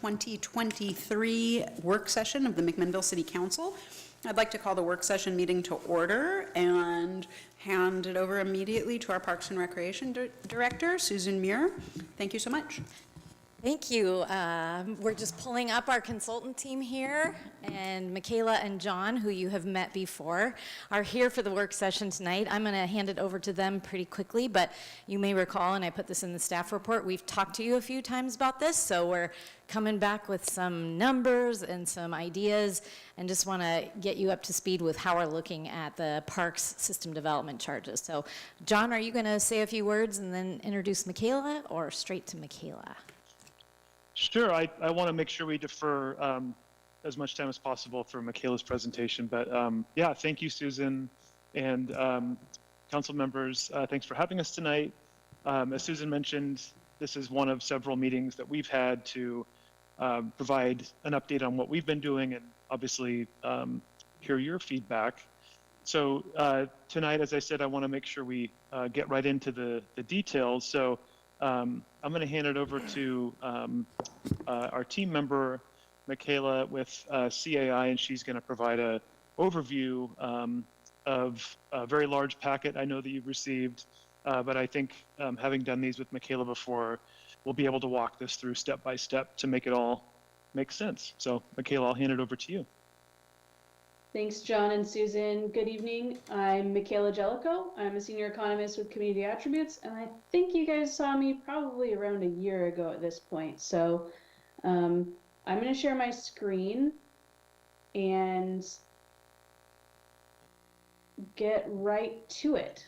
2023 work session of the McMinnville City Council. I'd like to call the work session meeting to order and hand it over immediately to our Parks and Recreation Director, Susan Muir. Thank you so much. Thank you. We're just pulling up our consultant team here, and Michaela and John, who you have met before, are here for the work session tonight. I'm going to hand it over to them pretty quickly, but you may recall, and I put this in the staff report, we've talked to you a few times about this, so we're coming back with some numbers and some ideas, and just want to get you up to speed with how we're looking at the parks system development charges. So, John, are you going to say a few words and then introduce Michaela, or straight to Michaela? Sure. I want to make sure we defer as much time as possible for Michaela's presentation. But yeah, thank you, Susan, and council members. Thanks for having us tonight. As Susan mentioned, this is one of several meetings that we've had to provide an update on what we've been doing and obviously hear your feedback. So tonight, as I said, I want to make sure we get right into the details. So I'm going to hand it over to our team member, Michaela, with CAI, and she's going to provide an overview of a very large packet I know that you've received, but I think having done these with Michaela before, we'll be able to walk this through step by step to make it all make sense. So, Michaela, I'll hand it over to you. Thanks, John and Susan. Good evening. I'm Michaela Jellicoe. I'm a senior economist with Community Attributes, and I think you guys saw me probably around a year ago at this point. So I'm going to share my screen and get right to it.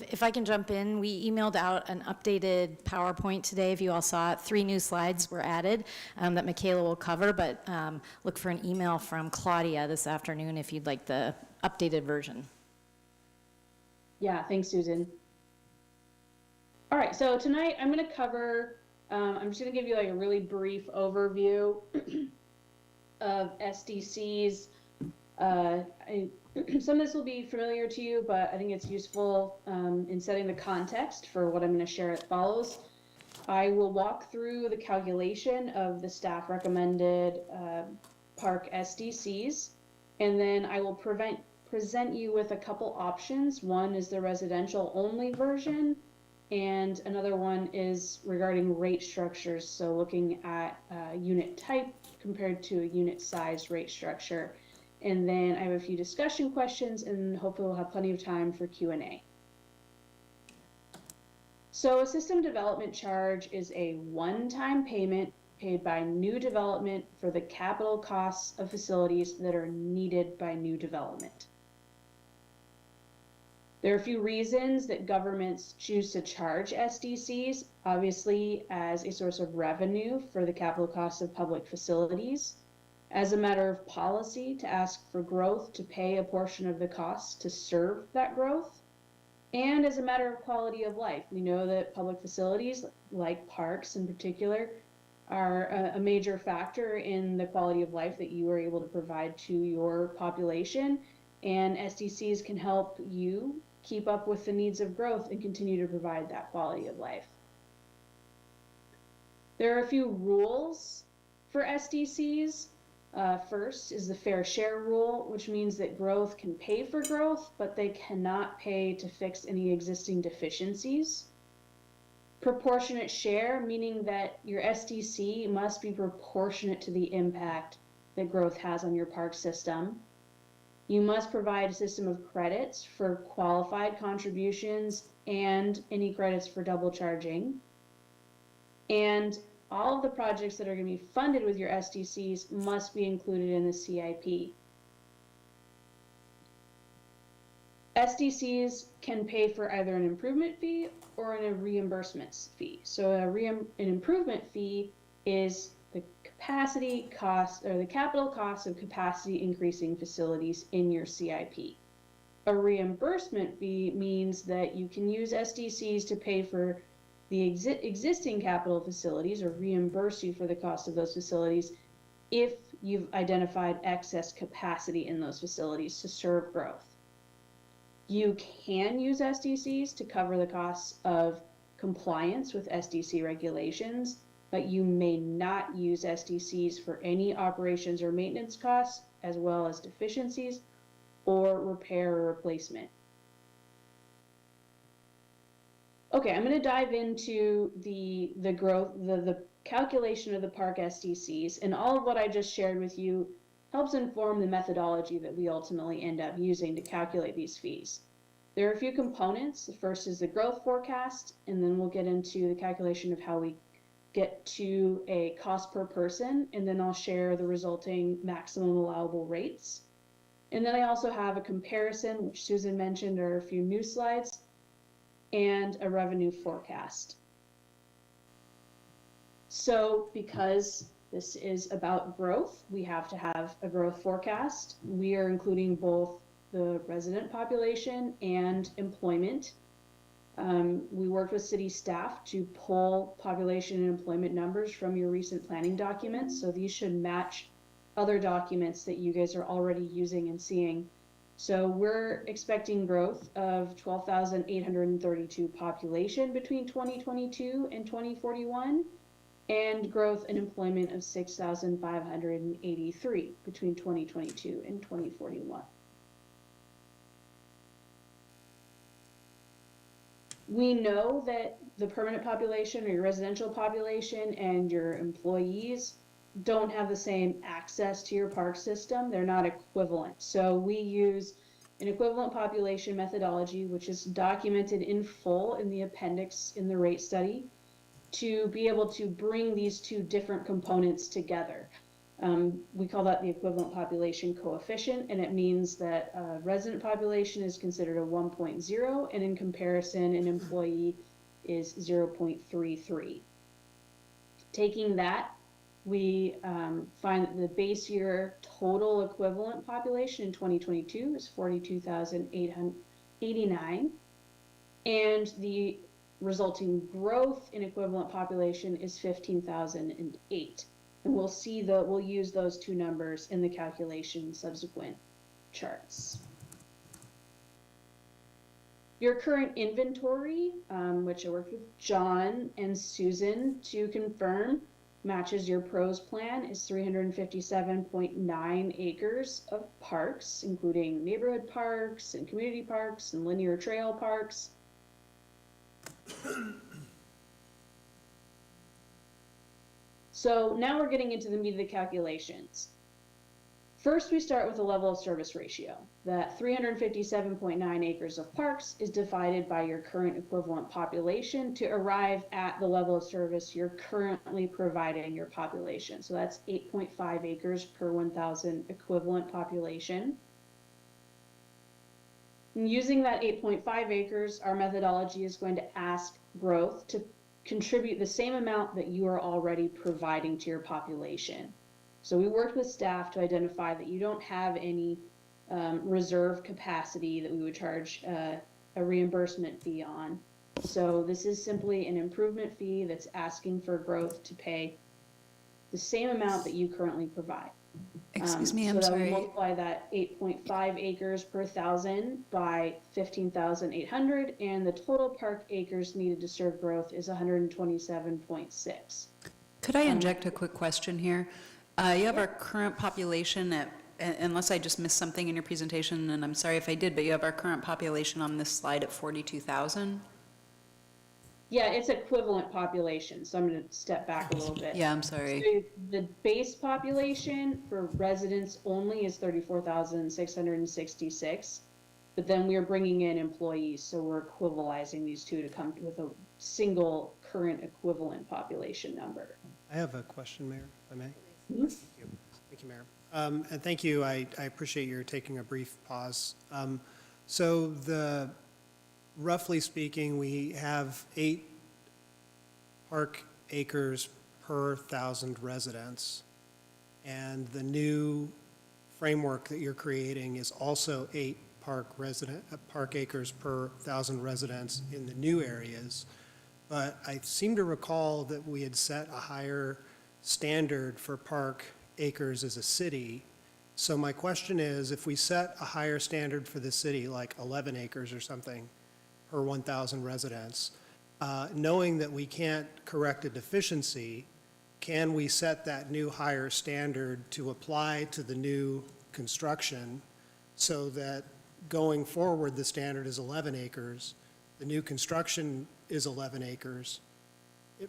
If I can jump in, we emailed out an updated PowerPoint today. If you all saw it, 3 new slides were added that Michaela will cover, but look for an email from Claudia this afternoon if you'd like the updated version. Yeah, thanks, Susan. All right, so tonight I'm going to cover, I'm just going to give you like a really brief overview of SDCs. Some of this will be familiar to you, but I think it's useful in setting the context for what I'm going to share as follows. I will walk through the calculation of the staff recommended park SDCs, and then I will present you with a couple options. One is the residential only version, and another one is regarding rate structures, so looking at unit type compared to a unit size rate structure. And then I have a few discussion questions, and hopefully we'll have plenty of time for Q&A. So a system development charge is a one-time payment paid by new development for the capital costs of facilities that are needed by new development. There are a few reasons that governments choose to charge SDCs, obviously as a source of revenue for the capital costs of public facilities, as a matter of policy to ask for growth to pay a portion of the costs to serve that growth, and as a matter of quality of life. We know that public facilities, like parks in particular, are a major factor in the quality of life that you are able to provide to your population, and SDCs can help you keep up with the needs of growth and continue to provide that quality of life. There are a few rules for SDCs. First is the fair share rule, which means that growth can pay for growth, but they cannot pay to fix any existing deficiencies. Proportionate share, meaning that your SDC must be proportionate to the impact that growth has on your park system. You must provide a system of credits for qualified contributions and any credits for double charging. And all of the projects that are going to be funded with your SDCs must be included in the CIP. SDCs can pay for either an improvement fee or a reimbursement fee. So an improvement fee is the capacity cost or the capital cost of capacity increasing facilities in your CIP. A reimbursement fee means that you can use SDCs to pay for the existing capital facilities or reimburse you for the cost of those facilities if you've identified excess capacity in those facilities to serve growth. You can use SDCs to cover the costs of compliance with SDC regulations, but you may not use SDCs for any operations or maintenance costs, as well as deficiencies or repair or replacement. Okay, I'm going to dive into the calculation of the park SDCs, and all of what I just shared with you helps inform the methodology that we ultimately end up using to calculate these fees. There are a few components. The first is the growth forecast, and then we'll get into the calculation of how we get to a cost per person, and then I'll share the resulting maximum allowable rates. And then I also have a comparison, which Susan mentioned are a few new slides, and a revenue forecast. So because this is about growth, we have to have a growth forecast. We are including both the resident population and employment. We worked with city staff to pull population and employment numbers from your recent planning documents. So these should match other documents that you guys are already using and seeing. So we're expecting growth of 12,832 population between 2022 and 2041, and growth in employment of 6,583 between 2022 and 2041. We know that the permanent population or your residential population and your employees don't have the same access to your park system. They're not equivalent. So we use an equivalent population methodology, which is documented in full in the appendix in the rate study, to be able to bring these two different components together. We call that the equivalent population coefficient, and it means that resident population is considered a 1.0, and in comparison, an employee is 0.33. Taking that, we find that the base year total equivalent population in 2022 is 42,889, and the resulting growth in equivalent population is 15,008. And we'll use those two numbers in the calculation in subsequent charts. Your current inventory, which I worked with John and Susan to confirm, matches your PROS plan, is 357.9 acres of parks, including neighborhood parks and community parks and linear trail parks. So now we're getting into the meat of the calculations. First, we start with the level of service ratio. That 357.9 acres of parks is divided by your current equivalent population to arrive at the level of service you're currently providing your population. So that's 8.5 acres per 1,000 equivalent population. And using that 8.5 acres, our methodology is going to ask growth to contribute the same amount that you are already providing to your population. So we worked with staff to identify that you don't have any reserve capacity that we would charge a reimbursement fee on. So this is simply an improvement fee that's asking for growth to pay the same amount that you currently provide. Excuse me, I'm so that sorry. we multiply that 8.5 acres per 1,000 by 15,800, and the total park acres needed to serve growth is 127.6. Could I inject a quick question here? You have our current population at, unless I just missed something in your presentation, and I'm sorry if I did, but you have our current population on this slide at 42,000? Yeah, it's equivalent population, so I'm going to step back a little bit. Yeah, I'm sorry. So the base population for residents only is 34,666, but then we're bringing in employees, so we're equivalizing these two to come with a single current equivalent population number. I have a question, Mayor, if I may. Mm-hmm. Thank you, Mayor. And thank you. I appreciate your taking a brief pause. So roughly speaking, we have 8 park acres per 1,000 residents. And the new framework that you're creating is also 8 park acres per 1,000 residents in the new areas. But I seem to recall that we had set a higher standard for park acres as a city. So my question is, if we set a higher standard for the city, like 11 acres or something per 1,000 residents, knowing that we can't correct a deficiency, can we set that new higher standard to apply to the new construction so that going forward, the standard is 11 acres, the new construction is 11 acres,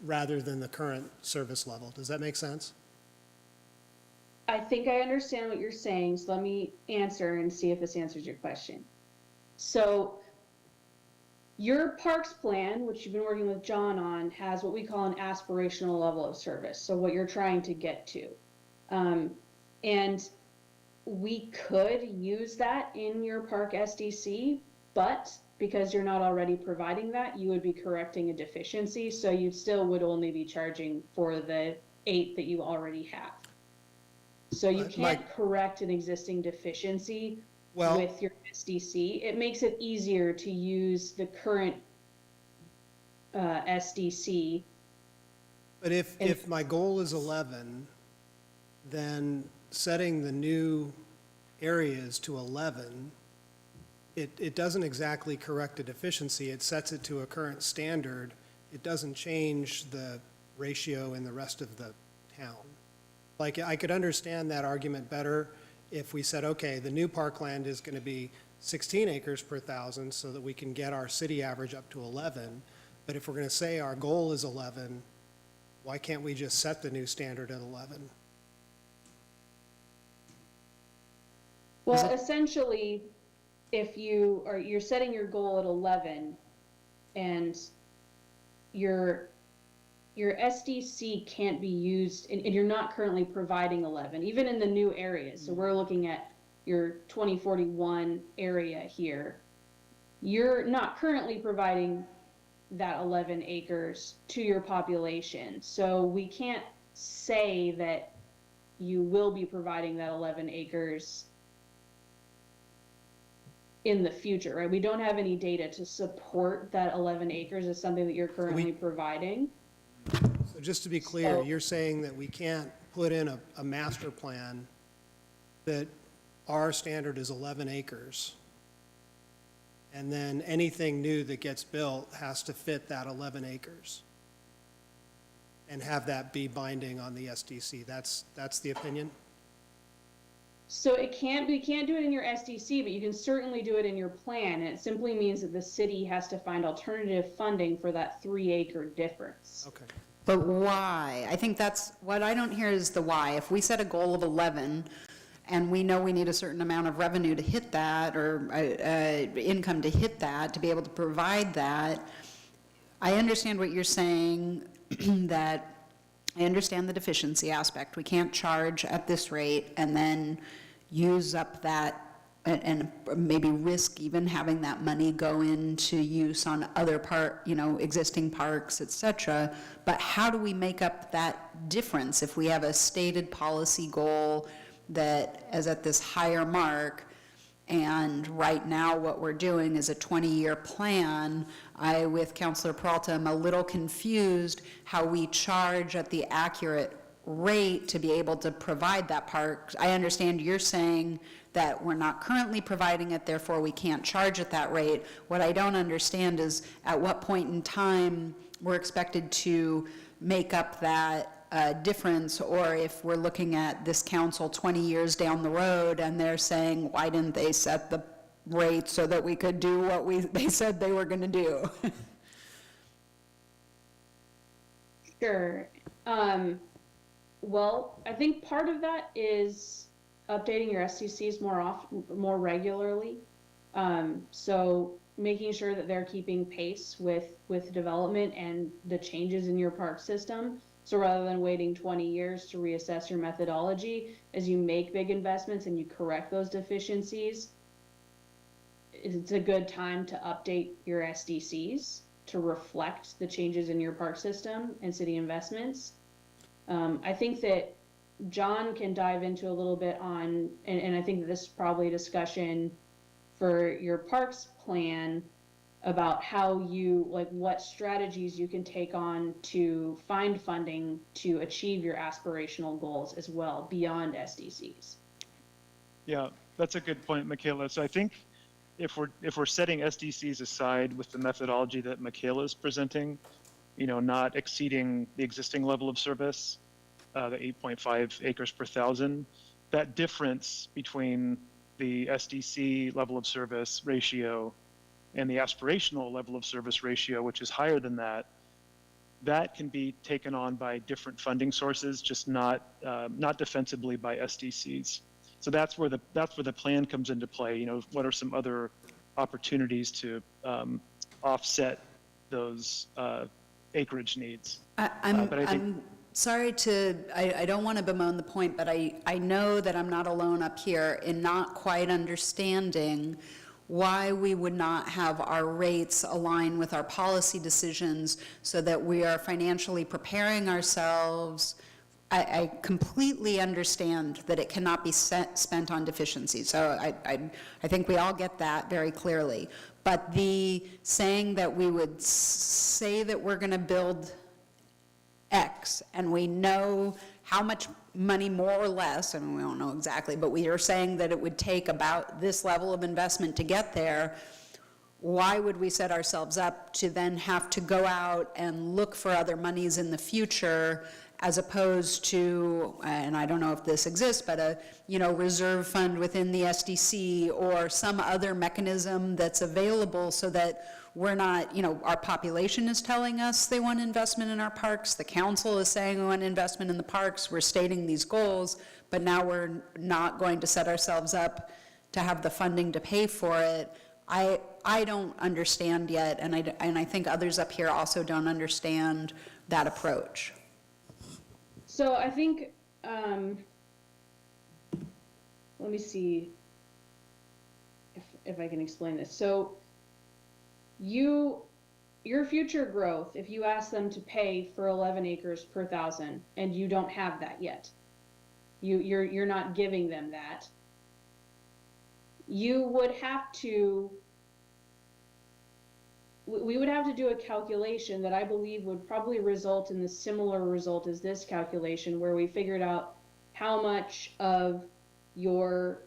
rather than the current service level? Does that make sense? I think I understand what you're saying, so let me answer and see if this answers your question. So your parks plan, which you've been working with John on, has what we call an aspirational level of service, so what you're trying to get to. And we could use that in your park SDC, but because you're not already providing that, you would be correcting a deficiency, so you still would only be charging for the 8 that you already have. So you can't correct an existing deficiency with your SDC. It makes it easier to use the current SDC. But if my goal is 11, then setting the new areas to 11, it doesn't exactly correct a deficiency. It sets it to a current standard. It doesn't change the ratio in the rest of the town. Like, I could understand that argument better if we said, okay, the new parkland is going to be 16 acres per thousand so that we can get our city average up to 11. But if we're going to say our goal is 11, why can't we just set the new standard at 11? Well, essentially, if you're setting your goal at 11 and your SDC can't be used, and you're not currently providing 11, even in the new areas. So we're looking at your 2041 area here. You're not currently providing that 11 acres to your population. So we can't say that you will be providing that 11 acres in the future, right? We don't have any data to support that 11 acres as something that you're currently providing. So just to be clear, you're saying that we can't put in a master plan that our standard is 11 acres, and then anything new that gets built has to fit that 11 acres and have that be binding on the SDC. That's the opinion? So we can't do it in your SDC, but you can certainly do it in your plan. And it simply means that the city has to find alternative funding for that 3-acre difference. Okay. But why? I think that's, what I don't hear is the why. If we set a goal of 11, and we know we need a certain amount of revenue to hit that, or income to hit that, to be able to provide that, I understand what you're saying, that I understand the deficiency aspect. We can't charge at this rate and then use up that, and maybe risk even having that money go into use on other existing parks, et cetera. But how do we make up that difference if we have a stated policy goal that is at this higher mark, and right now what we're doing is a 20-year plan? I, with Councilor Peralta, am a little confused how we charge at the accurate rate to be able to provide that park. I understand you're saying that we're not currently providing it, therefore we can't charge at that rate. What I don't understand is at what point in time we're expected to make up that difference, or if we're looking at this council 20 years down the road and they're saying, why didn't they set the rate so that we could do what they said they were going to do? Sure. Well, I think part of that is updating your SDCs more regularly. So making sure that they're keeping pace with development and the changes in your park system. So rather than waiting 20 years to reassess your methodology, as you make big investments and you correct those deficiencies, it's a good time to update your SDCs to reflect the changes in your park system and city investments. I think that John can dive into a little bit on, and I think that this is probably a discussion for your parks plan about how what strategies you can take on to find funding to achieve your aspirational goals as well beyond SDCs. Yeah, that's a good point, Michaela. So I think if we're setting SDCs aside with the methodology that Michaela is presenting, not exceeding the existing level of service, the 8.5 acres per thousand, that difference between the SDC level of service ratio and the aspirational level of service ratio, which is higher than that, that can be taken on by different funding sources, just not defensively by SDCs. So that's where the plan comes into play. What are some other opportunities to offset those acreage needs? But I think, I'm sorry I don't want to bemoan the point, but I know that I'm not alone up here in not quite understanding why we would not have our rates align with our policy decisions so that we are financially preparing ourselves. I completely understand that it cannot be spent on deficiencies. So I think we all get that very clearly. But the saying that we would say that we're going to build X and we know how much money more or less, and we don't know exactly, but we are saying that it would take about this level of investment to get there. Why would we set ourselves up to then have to go out and look for other monies in the future, as opposed to, and I don't know if this exists, but a reserve fund within the SDC or some other mechanism that's available so that we're not, our population is telling us they want investment in our parks, the council is saying we want investment in the parks, we're stating these goals, but now we're not going to set ourselves up to have the funding to pay for it. I don't understand yet, and I think others up here also don't understand that approach. So I think, let me see if I can explain this. So your future growth, if you ask them to pay for 11 acres per thousand and you don't have that yet, you're not giving them that, we would have to do a calculation that I believe would probably result in the similar result as this calculation, where we figured out how much of your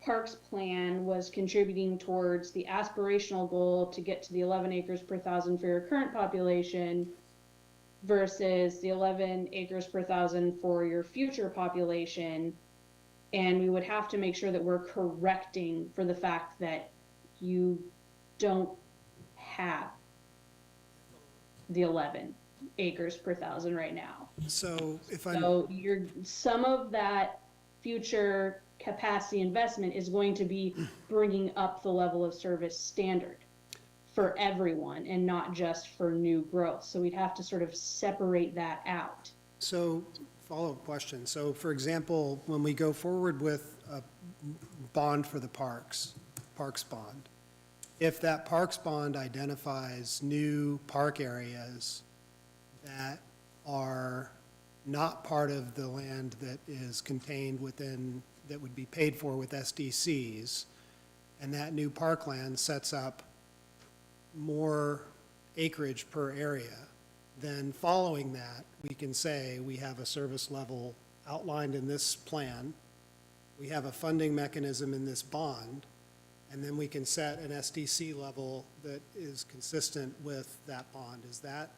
parks plan was contributing towards the aspirational goal to get to the 11 acres per thousand for your current population versus the 11 acres per thousand for your future population. And we would have to make sure that we're correcting for the fact that you don't have the 11 acres per thousand right now. So Some of that future capacity investment is going to be bringing up the level of service standard for everyone and not just for new growth. So we'd have to sort of separate that out. So, follow-up question. So, for example, when we go forward with a bond for the parks bond, if that parks bond identifies new park areas that are not part of the land that is contained within, that would be paid for with SDCs, and that new parkland sets up more acreage per area, then following that, we can say we have a service level outlined in this plan, we have a funding mechanism in this bond, and then we can set an SDC level that is consistent with that bond. Is that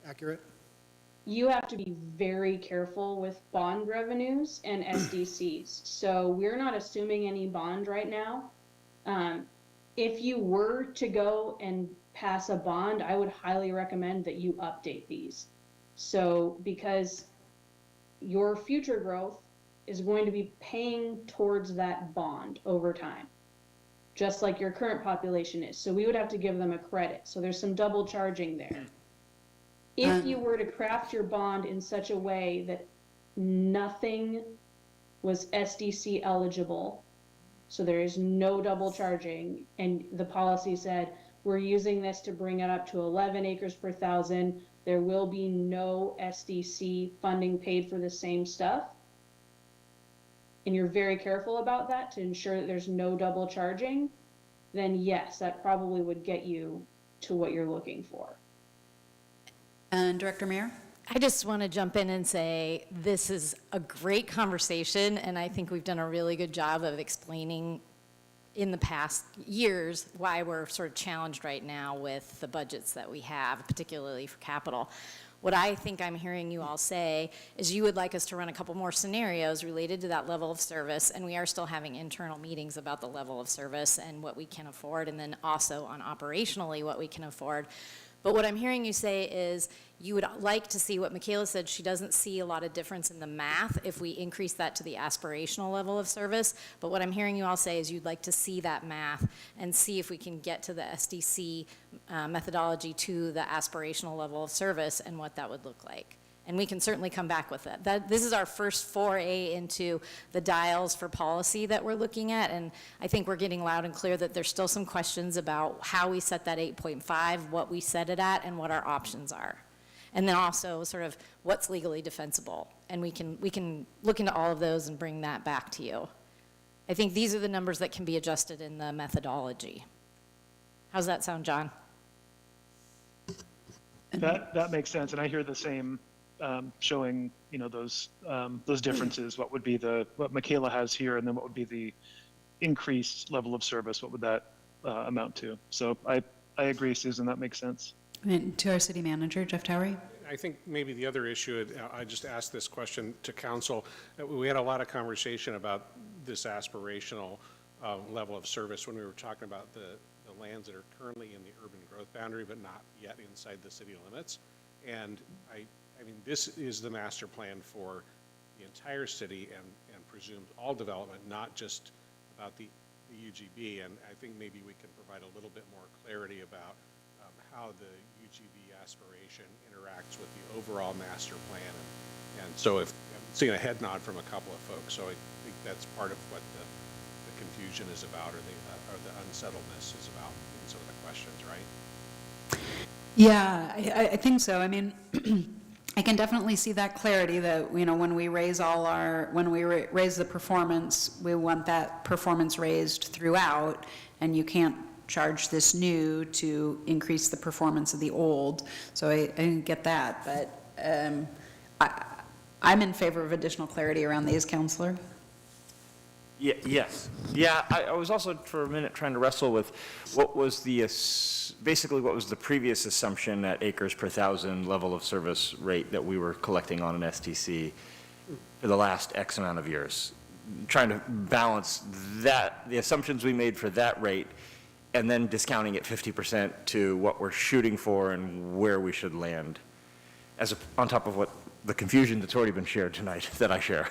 accurate? You have to be very careful with bond revenues and SDCs. So we're not assuming any bond right now. If you were to go and pass a bond, I would highly recommend that you update these. So because your future growth is going to be paying towards that bond over time, just like your current population is. So we would have to give them a credit. So there's some double charging there. If you were to craft your bond in such a way that nothing was SDC eligible, so there is no double charging, and the policy said, we're using this to bring it up to 11 acres per thousand, there will be no SDC funding paid for the same stuff, and you're very careful about that to ensure that there's no double charging, then yes, that probably would get you to what you're looking for. And Director Mayer? I just want to jump in and say this is a great conversation, and I think we've done a really good job of explaining in the past years why we're sort of challenged right now with the budgets that we have, particularly for capital. What I think I'm hearing you all say is you would like us to run a couple more scenarios related to that level of service, and we are still having internal meetings about the level of service and what we can afford, and then also on operationally what we can afford. But what I'm hearing you say is you would like to see what Michaela said. She doesn't see a lot of difference in the math if we increase that to the aspirational level of service. But what I'm hearing you all say is you'd like to see that math and see if we can get to the SDC methodology to the aspirational level of service and what that would look like. And we can certainly come back with it. This is our first foray into the dials for policy that we're looking at, and I think we're getting loud and clear that there's still some questions about how we set that 8.5, what we set it at, and what our options are. And then also sort of what's legally defensible. And we can look into all of those and bring that back to you. I think these are the numbers that can be adjusted in the methodology. How's that sound, John? That makes sense, and I hear the same. Showing, those differences. What would be what Michaela has here, and then what would be the increased level of service? What would that amount to? So I agree, Susan. That makes sense. And to our city manager, Jeff Towery. I think maybe the other issue, I just asked this question to council. We had a lot of conversation about this aspirational level of service when we were talking about the lands that are currently in the urban growth boundary, but not yet inside the city limits. And I mean, this is the master plan for the entire city and presumes all development, not just about the UGB. And I think maybe we can provide a little bit more clarity about how the UGB aspiration interacts with the overall master plan. And so I'm seeing a head nod from a couple of folks. So I think that's part of what the confusion is about, or the unsettledness is about in some of the questions, right? Yeah, I think so. I mean, I can definitely see that clarity that, when we raise raise the performance, we want that performance raised throughout, and you can't charge this new to increase the performance of the old. So I get that, but I'm in favor of additional clarity around these, Counselor. Yeah, yes. Yeah, I was also for a minute trying to wrestle with what was basically what was the previous assumption at acres per thousand level of service rate that we were collecting on an STC for the last X amount of years. Trying to balance the assumptions we made for that rate and then discounting it 50% to what we're shooting for and where we should land, on top of what the confusion that's already been shared tonight that I share.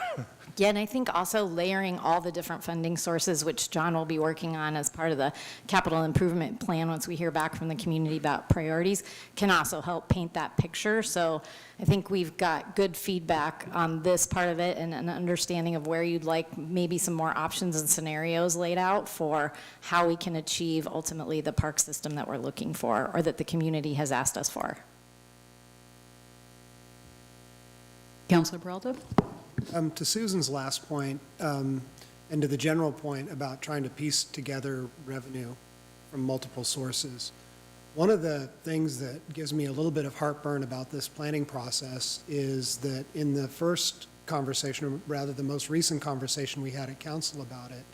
Yeah, and I think also layering all the different funding sources, which John will be working on as part of the capital improvement plan once we hear back from the community about priorities, can also help paint that picture. So I think we've got good feedback on this part of it and an understanding of where you'd like maybe some more options and scenarios laid out for how we can achieve ultimately the park system that we're looking for, or that the community has asked us for. Councilor Peralta? To Susan's last point, and to the general point about trying to piece together revenue from multiple sources, one of the things that gives me a little bit of heartburn about this planning process is that in the first conversation, or rather the most recent conversation we had at council about it,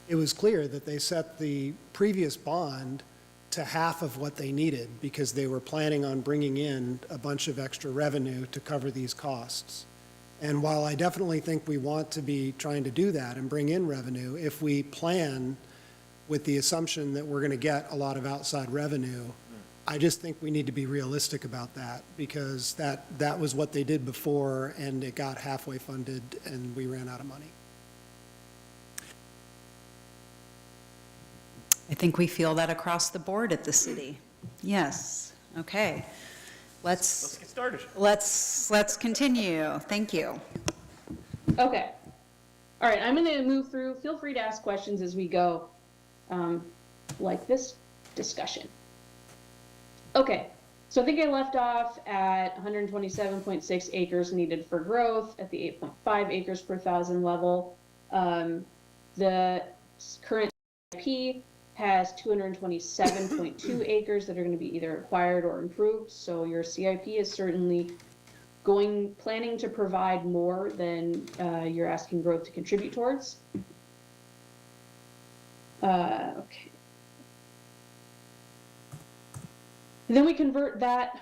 it was clear that they set the previous bond to half of what they needed because they were planning on bringing in a bunch of extra revenue to cover these costs. And while I definitely think we want to be trying to do that and bring in revenue, if we plan with the assumption that we're going to get a lot of outside revenue, I just think we need to be realistic about that, because that was what they did before, and it got halfway funded and we ran out of money. I think we feel that across the board at the city. Yes, okay. Let's get started. Let's continue. Thank you. Okay. All right, I'm going to move through. Feel free to ask questions as we go, like this discussion. Okay, so I think I left off at 127.6 acres needed for growth at the 8.5 acres per thousand level. The current IP has 227.2 acres that are going to be either acquired or improved. So your CIP is certainly planning to provide more than you're asking growth to contribute towards. Okay. Then we convert that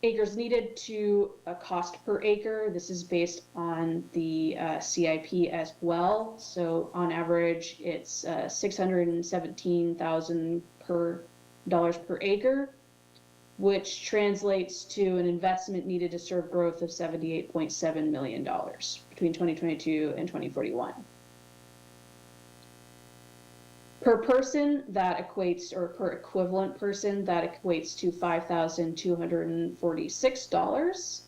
acres needed to a cost per acre. This is based on the CIP as well. So on average, it's $617,000 per acre, which translates to an investment needed to serve growth of $78.7 million between 2022 and 2041. Per person, that equates, or per equivalent person, that equates to $5,246.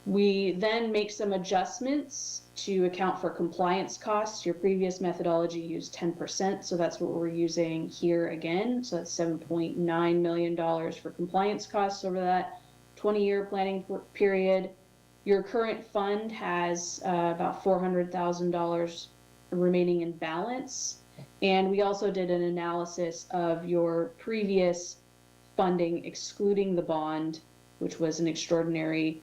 We then make some adjustments to account for compliance costs. Your previous methodology used 10%, so that's what we're using here again. So that's $7.9 million for compliance costs over that 20-year planning period. Your current fund has about $400,000 remaining in balance. And we also did an analysis of your previous funding, excluding the bond, which was an extraordinary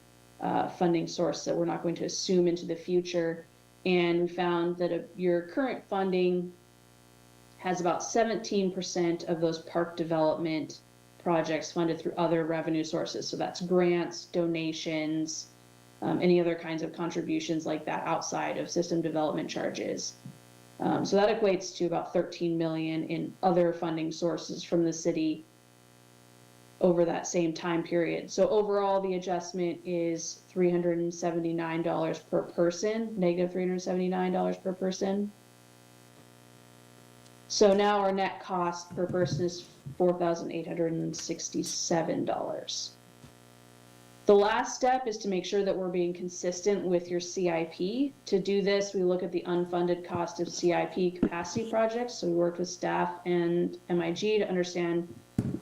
funding source that we're not going to assume into the future. And we found that your current funding has about 17% of those park development projects funded through other revenue sources. So that's grants, donations, any other kinds of contributions like that outside of system development charges. So that equates to about $13 million in other funding sources from the city over that same time period. So overall, the adjustment is $379 per person, negative $379 per person. So now our net cost per person is $4,867. The last step is to make sure that we're being consistent with your CIP. To do this, we look at the unfunded cost of CIP capacity projects. So we worked with staff and MIG to understand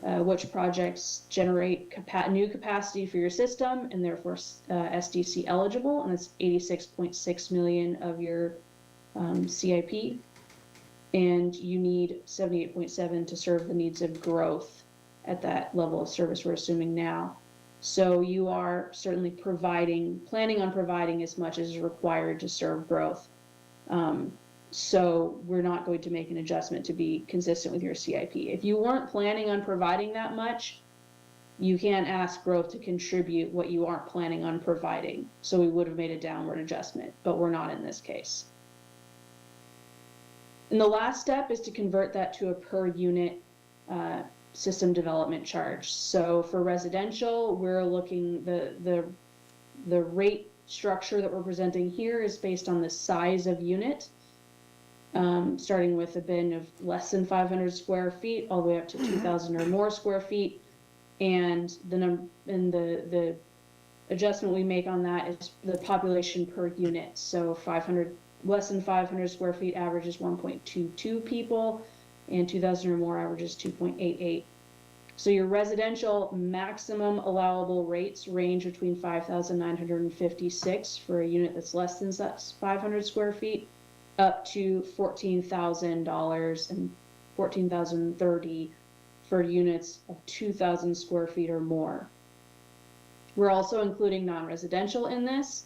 which projects generate new capacity for your system and therefore SDC eligible, and it's 86.6 million of your CIP. And you need 78.7 to serve the needs of growth at that level of service we're assuming now. So you are certainly planning on providing as much as is required to serve growth. So we're not going to make an adjustment to be consistent with your CIP. If you weren't planning on providing that much, you can't ask growth to contribute what you aren't planning on providing. So we would have made a downward adjustment, but we're not in this case. And the last step is to convert that to a per unit system development charge. So for residential, we're looking, the rate structure that we're presenting here is based on the size of unit, starting with a bin of less than 500 square feet all the way up to 2,000 or more square feet. And the adjustment we make on that is the population per unit. So less than 500 square feet average is 1.22 people, and 2,000 or more averages 2.88. So your residential maximum allowable rates range between 5,956 for a unit that's less than 500 square feet, up to $14,000 and $14,030 for units of 2,000 square feet or more. We're also including non-residential in this.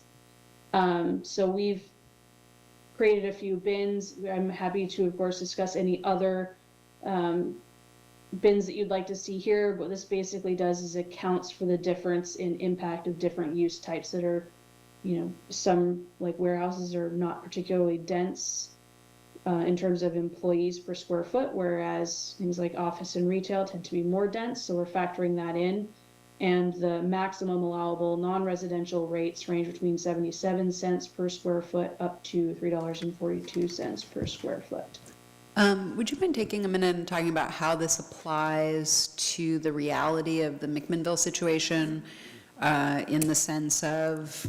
So we've created a few bins. I'm happy to, of course, discuss any other bins that you'd like to see here. What this basically does is accounts for the difference in impact of different use types that are, some like warehouses are not particularly dense in terms of employees per square foot, whereas things like office and retail tend to be more dense. So we're factoring that in. And the maximum allowable non-residential rates range between 77 cents per square foot up to $3.42 per square foot. Would you mind taking a minute and talking about how this applies to the reality of the McMinnville situation in the sense of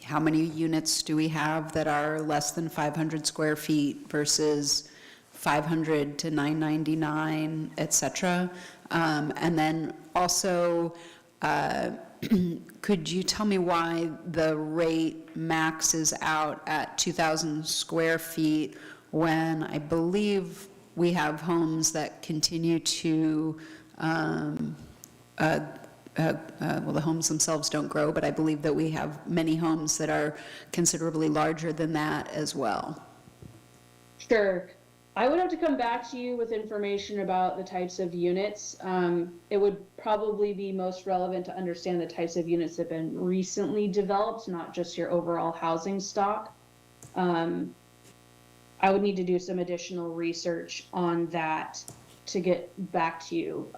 how many units do we have that are less than 500 square feet versus 500 to 999, et cetera? And then also, could you tell me why the rate maxes out at 2,000 square feet when I believe we have homes that continue to, well, the homes themselves don't grow, but I believe that we have many homes that are considerably larger than that as well. Sure. I would have to come back to you with information about the types of units. It would probably be most relevant to understand the types of units that have been recently developed, not just your overall housing stock. I would need to do some additional research on that to get back to you.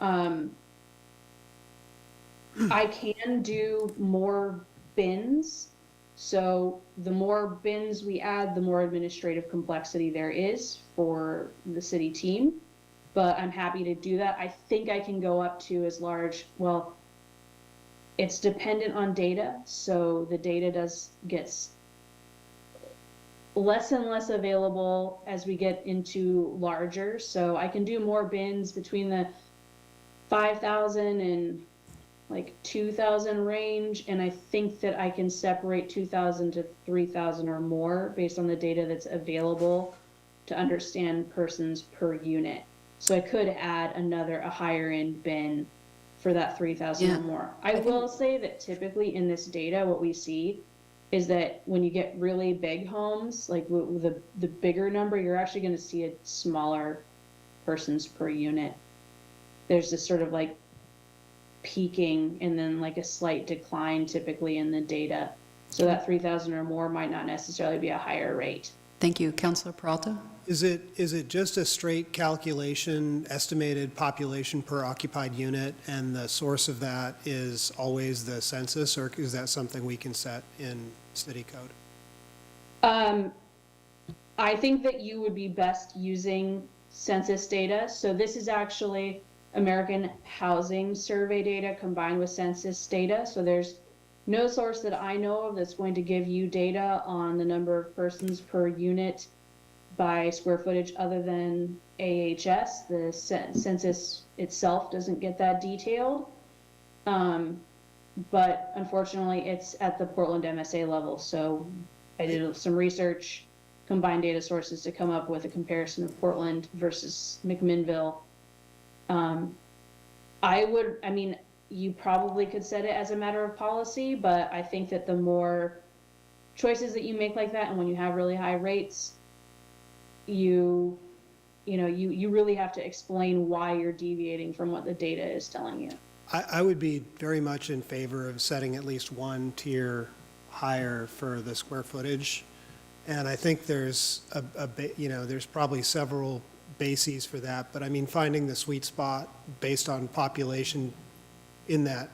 I can do more bins. So the more bins we add, the more administrative complexity there is for the city team. But I'm happy to do that. I think I can go up to as large, well, it's dependent on data. So the data gets less and less available as we get into larger. So I can do more bins between the 5,000 and like 2,000 range, and I think that I can separate 2,000 to 3,000 or more based on the data that's available to understand persons per unit. So I could add a higher end bin for that 3,000 or more. I will say that typically in this data, what we see is that when you get really big homes, like the bigger number, you're actually going to see a smaller persons per unit. There's this sort of like peaking and then like a slight decline typically in the data. So that 3,000 or more might not necessarily be a higher rate. Thank you. Councilor Peralta? Is it just a straight calculation, estimated population per occupied unit, and the source of that is always the census, or is that something we can set in city code? I think that you would be best using census data. So this is actually American Housing Survey data combined with census data. So there's no source that I know of that's going to give you data on the number of persons per unit by square footage other than AHS. The census itself doesn't get that detailed. But unfortunately, it's at the Portland MSA level. So I did some research, combined data sources to come up with a comparison of Portland versus McMinnville. You probably could set it as a matter of policy, but I think that the more choices that you make like that, and when you have really high rates, you really have to explain why you're deviating from what the data is telling you. I would be very much in favor of setting at least one tier higher for the square footage. And I think there's there's probably several bases for that, but I mean, finding the sweet spot based on population in that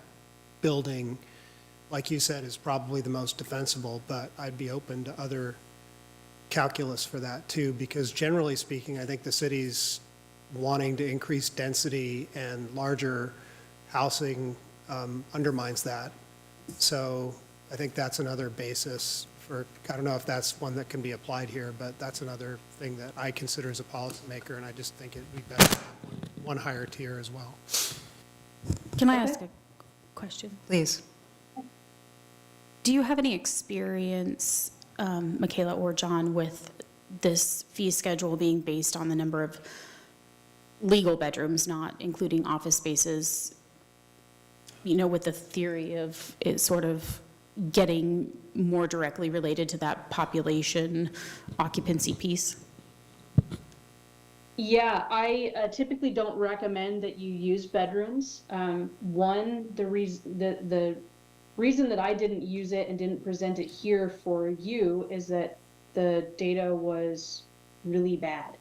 building, like you said, is probably the most defensible, but I'd be open to other calculus for that too, because generally speaking, I think the city's wanting to increase density, and larger housing undermines that. So I think that's another basis for, I don't know if that's one that can be applied here, but that's another thing that I consider as a policymaker, and I just think it'd be better to have one higher tier as well. Can I ask a question? Please. Do you have any experience, Michaela or John, with this fee schedule being based on the number of legal bedrooms, not including office spaces, with the theory of it sort of getting more directly related to that population occupancy piece? Yeah, I typically don't recommend that you use bedrooms. The reason that I didn't use it and didn't present it here for you is that the data was really bad.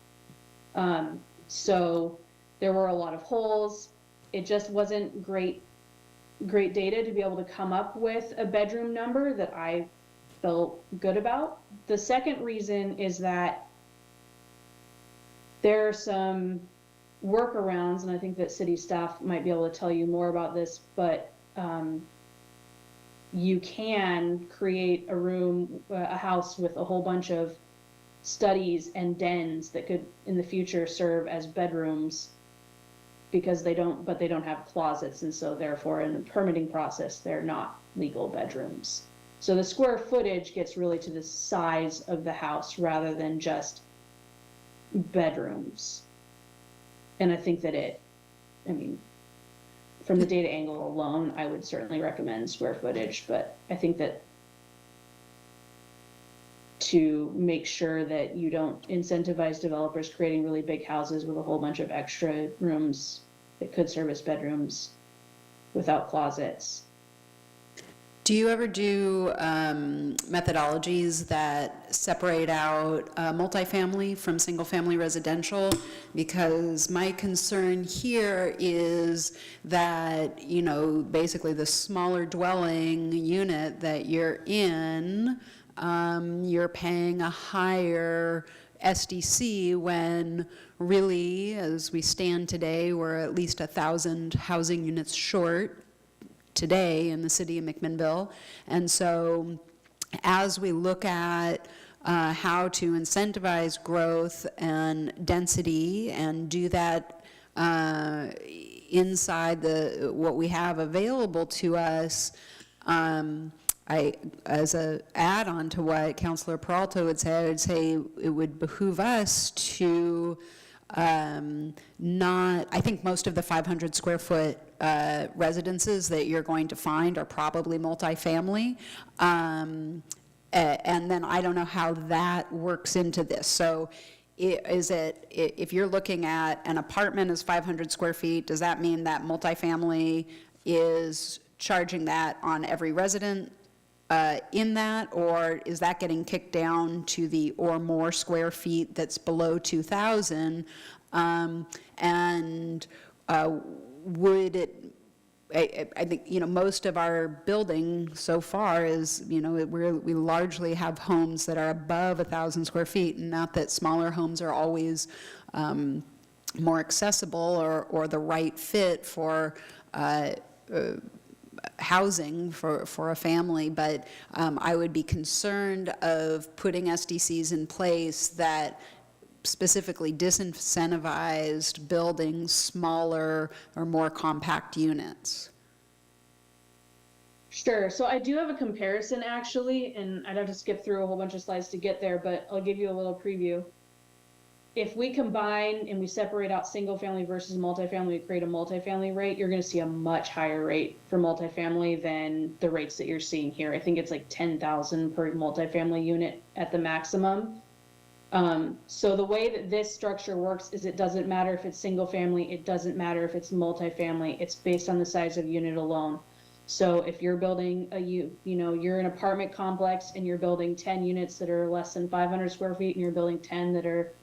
So there were a lot of holes. It just wasn't great data to be able to come up with a bedroom number that I felt good about. The second reason is that there are some workarounds, and I think that city staff might be able to tell you more about this, but you can create a house with a whole bunch of studies and dens that could in the future serve as bedrooms, because they don't have closets, and so therefore in the permitting process they're not legal bedrooms. So the square footage gets really to the size of the house rather than just bedrooms. And I think that from the data angle alone, I would certainly recommend square footage, but I think that to make sure that you don't incentivize developers creating really big houses with a whole bunch of extra rooms that could serve as bedrooms without closets. Do you ever do methodologies that separate out multifamily from single-family residential? Because my concern here is that, basically the smaller dwelling unit that you're in, you're paying a higher SDC when really, as we stand today, we're at least 1,000 housing units short today in the city of McMinnville. And so as we look at how to incentivize growth and density and do that inside what we have available to us, as an add-on to what Councilor Peralta would say, I would say it would behoove us to I think most of the 500 square foot residences that you're going to find are probably multifamily. And then I don't know how that works into this. So if you're looking at an apartment is 500 square feet, does that mean that multifamily is charging that on every resident in that, or is that getting kicked down to the or more square feet that's below 2,000? Would it, I think, most of our building so far is, we largely have homes that are above 1,000 square feet, and not that smaller homes are always more accessible or the right fit for housing for a family, but I would be concerned of putting SDCs in place that specifically disincentivized building smaller or more compact units. Sure. So I do have a comparison actually, and I'd have to skip through a whole bunch of slides to get there, but I'll give you a little preview. If we combine and we separate out single family versus multifamily, we create a multifamily rate, you're going to see a much higher rate for multifamily than the rates that you're seeing here. I think it's like 10,000 per multifamily unit at the maximum. So the way that this structure works is it doesn't matter if it's single family, it doesn't matter if it's multifamily, it's based on the size of unit alone. So if you're building you're an apartment complex and you're building 10 units that are less than 500 square feet and you're building 10 that are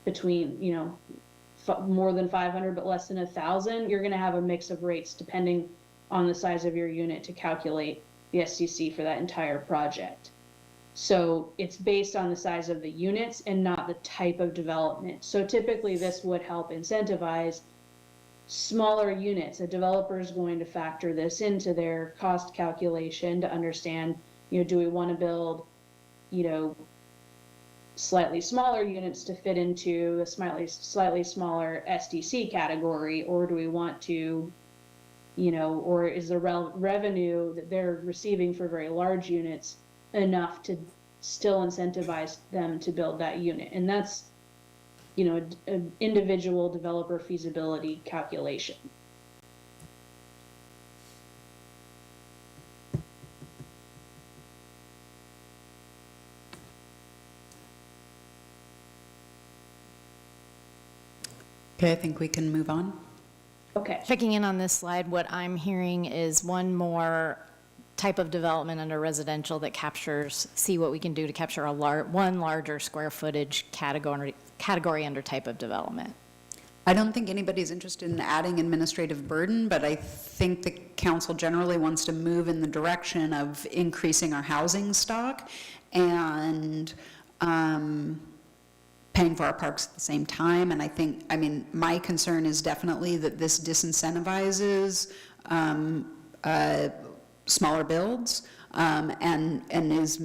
between, more than 500 but less than 1,000, you're going to have a mix of rates depending on the size of your unit to calculate the SDC for that entire project. So it's based on the size of the units and not the type of development. So typically this would help incentivize smaller units. A developer is going to factor this into their cost calculation to understand, do we want to build, slightly smaller units to fit into a slightly smaller SDC category, or do we want to, or is the revenue that they're receiving for very large units enough to still incentivize them to build that unit? And that's, an individual developer feasibility calculation. Okay, I think we can move on. Okay. Checking in on this slide, what I'm hearing is one more type of development under residential that see what we can do to capture one larger square footage category under type of development. I don't think anybody's interested in adding administrative burden, but I think the council generally wants to move in the direction of increasing our housing stock and paying for our parks at the same time. And my concern is definitely that this disincentivizes smaller builds and is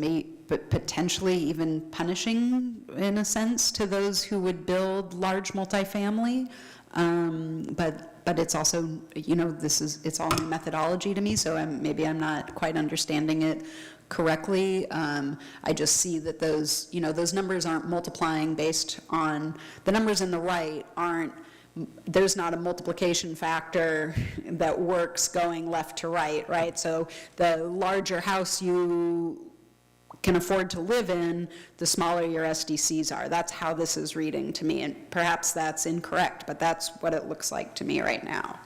potentially even punishing, in a sense, to those who would build large multifamily. But it's also, it's all new methodology to me, so maybe I'm not quite understanding it correctly. I just see that those numbers aren't multiplying based on, the numbers in the right aren't there's not a multiplication factor that works going left to right, right? So the larger house you can afford to live in, the smaller your SDCs are. That's how this is reading to me, and perhaps that's incorrect, but that's what it looks like to me right now.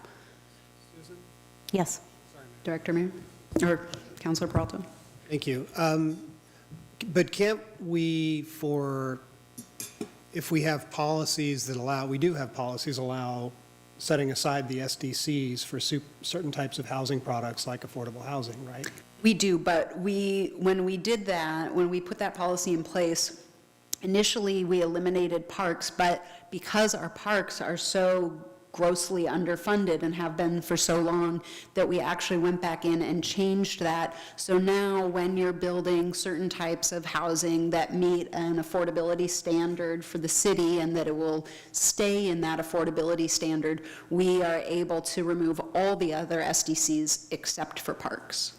Yes. Director Mayor, or Councilor Peralta? Thank you. But can't we, if we have policies that allow, we do have policies allow setting aside the SDCs for certain types of housing products like affordable housing, right? We do, but when we did that, when we put that policy in place, initially we eliminated parks, but because our parks are so grossly underfunded and have been for so long, that we actually went back in and changed that. So now when you're building certain types of housing that meet an affordability standard for the city and that it will stay in that affordability standard, we are able to remove all the other SDCs except for parks.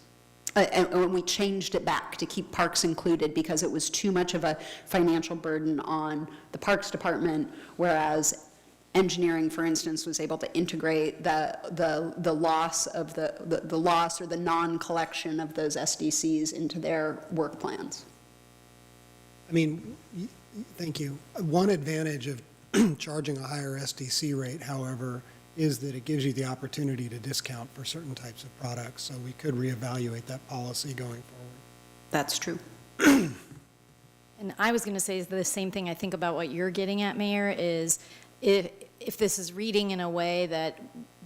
And we changed it back to keep parks included because it was too much of a financial burden on the Parks Department, whereas engineering, for instance, was able to integrate the loss of the loss or the non-collection of those SDCs into their work plans. I mean, thank you. One advantage of charging a higher SDC rate, however, is that it gives you the opportunity to discount for certain types of products. So we could reevaluate that policy going forward. That's true. And I was going to say the same thing I think about what you're getting at, Mayor, is if this is reading in a way that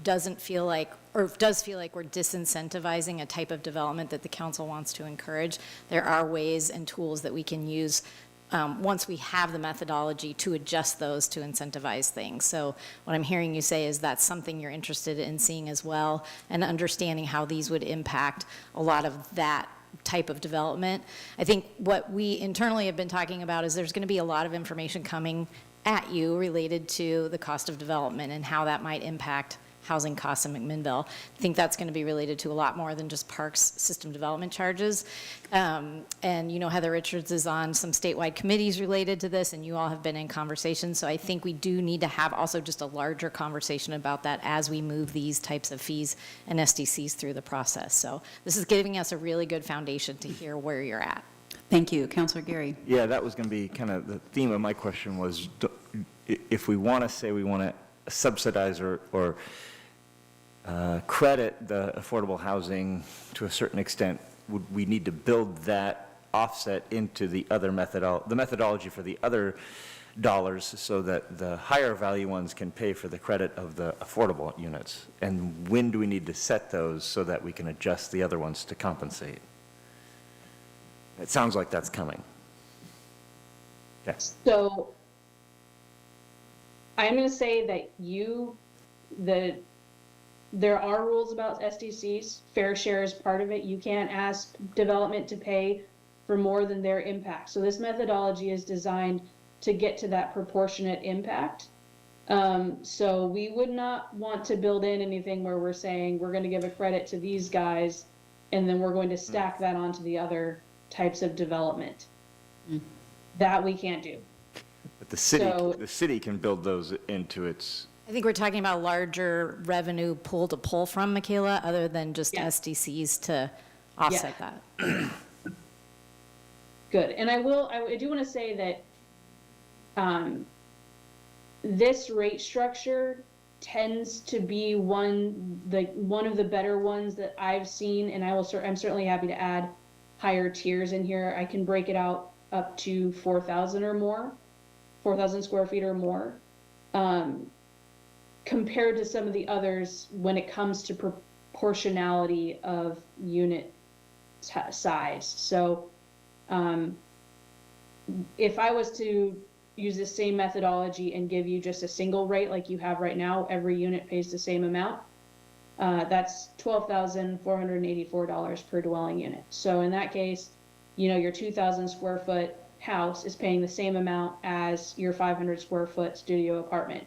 doesn't feel like, or does feel like we're disincentivizing a type of development that the council wants to encourage, there are ways and tools that we can use once we have the methodology to adjust those to incentivize things. So what I'm hearing you say is that's something you're interested in seeing as well, and understanding how these would impact a lot of that type of development. I think what we internally have been talking about is there's going to be a lot of information coming at you related to the cost of development and how that might impact housing costs in McMinnville. I think that's going to be related to a lot more than just parks system development charges. And you know, Heather Richards is on some statewide committees related to this, and you all have been in conversation. So I think we do need to have also just a larger conversation about that as we move these types of fees and SDCs through the process. So this is giving us a really good foundation to hear where you're at. Thank you. Councilor Gary. Yeah, that was going to be kind of the theme of my question was, if we want to say we want to subsidize or credit the affordable housing to a certain extent, would we need to build that offset into the other methodology for the other dollars so that the higher value ones can pay for the credit of the affordable units? And when do we need to set those so that we can adjust the other ones to compensate? It sounds like that's coming. Yes. So I'm going to say that there are rules about SDCs. Fair share is part of it. You can't ask development to pay for more than their impact. So this methodology is designed to get to that proportionate impact. So we would not want to build in anything where we're saying we're going to give a credit to these guys and then we're going to stack that onto the other types of development. That we can't do. But the city can build those into its. I think we're talking about larger revenue pool to pull from, Michaela, other than just SDCs to offset that. Good. And I do want to say that this rate structure tends to be one of the better ones that I've seen, and I'm certainly happy to add higher tiers in here. I can break it out up to 4,000 or more, 4,000 square feet or more, compared to some of the others when it comes to proportionality of unit size. So if I was to use the same methodology and give you just a single rate like you have right now, every unit pays the same amount, that's $12,484 per dwelling unit. So in that case, you know, your 2,000 square foot house is paying the same amount as your 500 square foot studio apartment.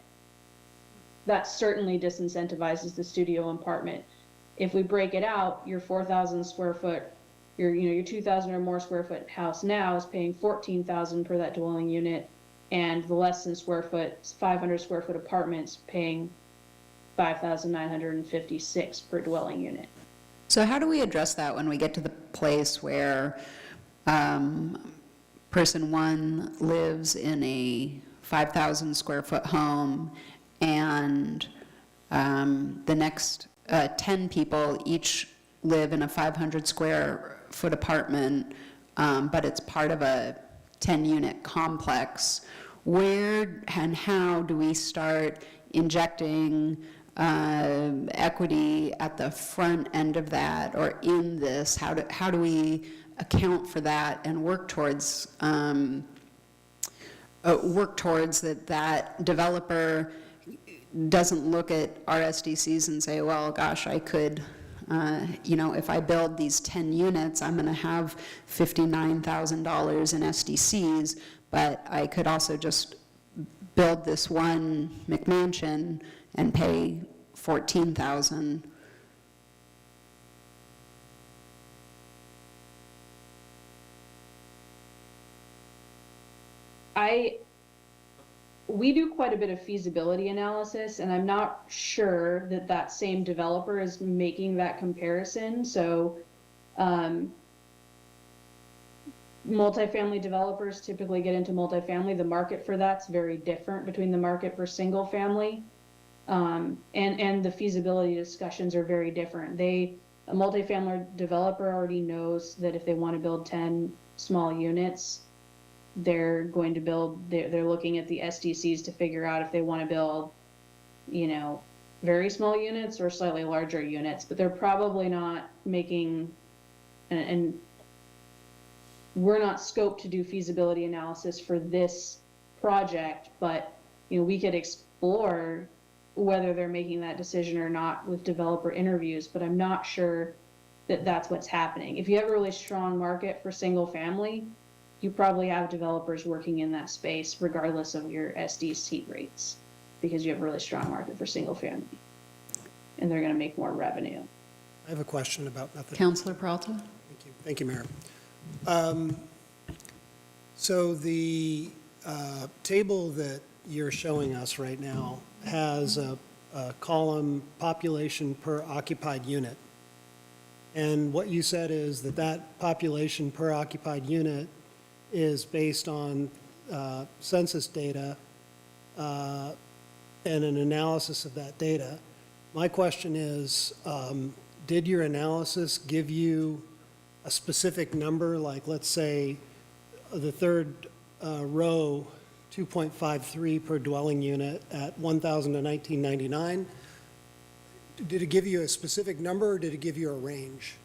That certainly disincentivizes the studio apartment. If we break it out, your 4,000 square foot, your 2,000 or more square foot house now is paying $14,000 per that dwelling unit. and the less than 500 square foot apartments paying 5,956 per dwelling unit. So how do we address that when we get to the place where person one lives in a 5,000 square foot home and the next 10 people each live in a 500 square foot apartment, but it's part of a 10-unit complex? Where and how do we start injecting equity at the front end of that or in this? How do we account for that and work towards that developer doesn't look at our SDCs and say, well, gosh, I could, if I build these 10 units, I'm going to have $59,000 in SDCs, but I could also just build this one McMansion and pay $14,000. We do quite a bit of feasibility analysis, and I'm not sure that that same developer is making that comparison. So, multifamily developers typically get into multifamily. The market for that's very different between the market for single family, and the feasibility discussions are very different. A multifamily developer already knows that if they want to build 10 small units, they're going to they're looking at the SDCs to figure out if they want to build, very small units or slightly larger units, but they're probably not making, and we're not scoped to do feasibility analysis for this project, but, we could explore whether they're making that decision or not with developer interviews, but I'm not sure that that's what's happening. If you have a really strong market for single family, you probably have developers working in that space regardless of your SDC rates, because you have a really strong market for single family and they're going to make more revenue. I have a question about method. Councilor Peralta? Thank you, Mayor. So the table that you're showing us right now has a column population per occupied unit. And what you said is that population per occupied unit is based on census data and an analysis of that data. My question is, did your analysis give you a specific number, like let's say the third row, 2.53 per dwelling unit at 1,000 to 1999? Did it give you a specific number or did it give you a range?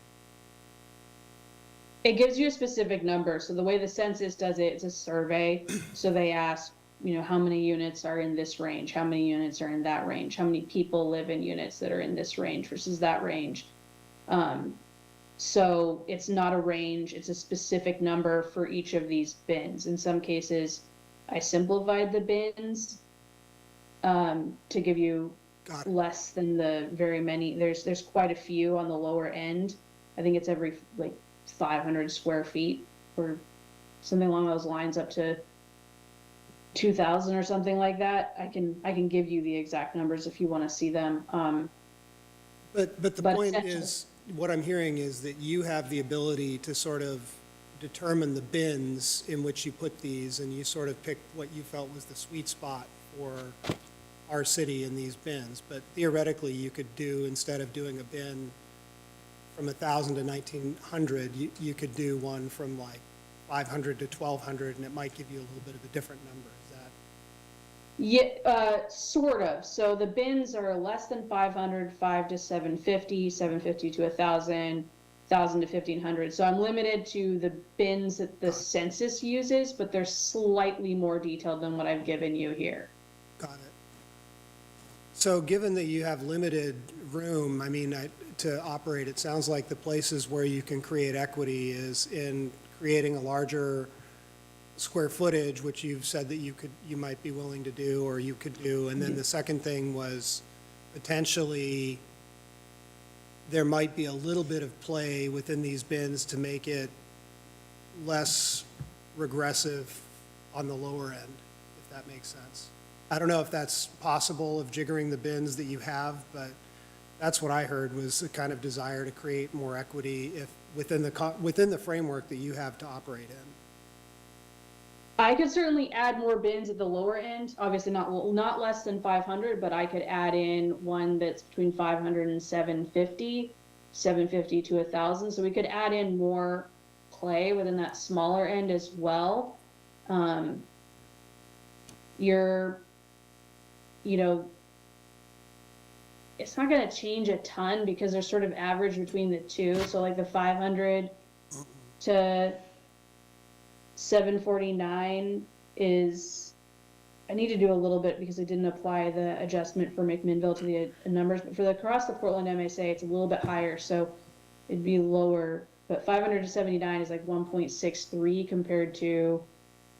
It gives you a specific number. So the way the census does it, it's a survey. So they ask, how many units are in this range? How many units are in that range? How many people live in units that are in this range versus that range? So it's not a range, it's a specific number for each of these bins. In some cases, I simplified the bins to give you less than the very many. There's quite a few on the lower end. I think it's every 500 square feet or something along those lines, up to 2,000 or something like that. I can give you the exact numbers if you want to see them. But the point is, what I'm hearing is that you have the ability to sort of determine the bins in which you put these, and you sort of picked what you felt was the sweet spot for our city in these bins. But theoretically, you could do, instead of doing a bin from 1,000 to 1,900, you could do one from 500 to 1,200, and it might give you a little bit of a different number. Is that? Yeah, sort of. So the bins are less than 500, 5 to 750, 750 to 1,000, 1,000 to 1,500. So I'm limited to the bins that the census uses, but they're slightly more detailed than what I've given you here. Got it. So given that you have limited room, to operate, it sounds like the places where you can create equity is in creating a larger square footage, which you've said that you might be willing to do, or you could do. And then the second thing was potentially there might be a little bit of play within these bins to make it less regressive on the lower end, that makes sense. I don't know if that's possible of jiggering the bins that you have, but that's what I heard was a kind of desire to create more equity if, within the framework that you have to operate in. I could certainly add more bins at the lower end, obviously not less than 500, but I could add in one that's between 500 and 750 to 1,000. So we could add in more play within that smaller end as well. It's not going to change a ton because they're sort of average between the two. So like the 500 to 749 is, I need to do a little bit because I didn't apply the adjustment for McMinnville to the numbers, but for the across the Portland MSA, it's a little bit higher, so it'd be lower. But 500 to 79 is like 1.63 compared to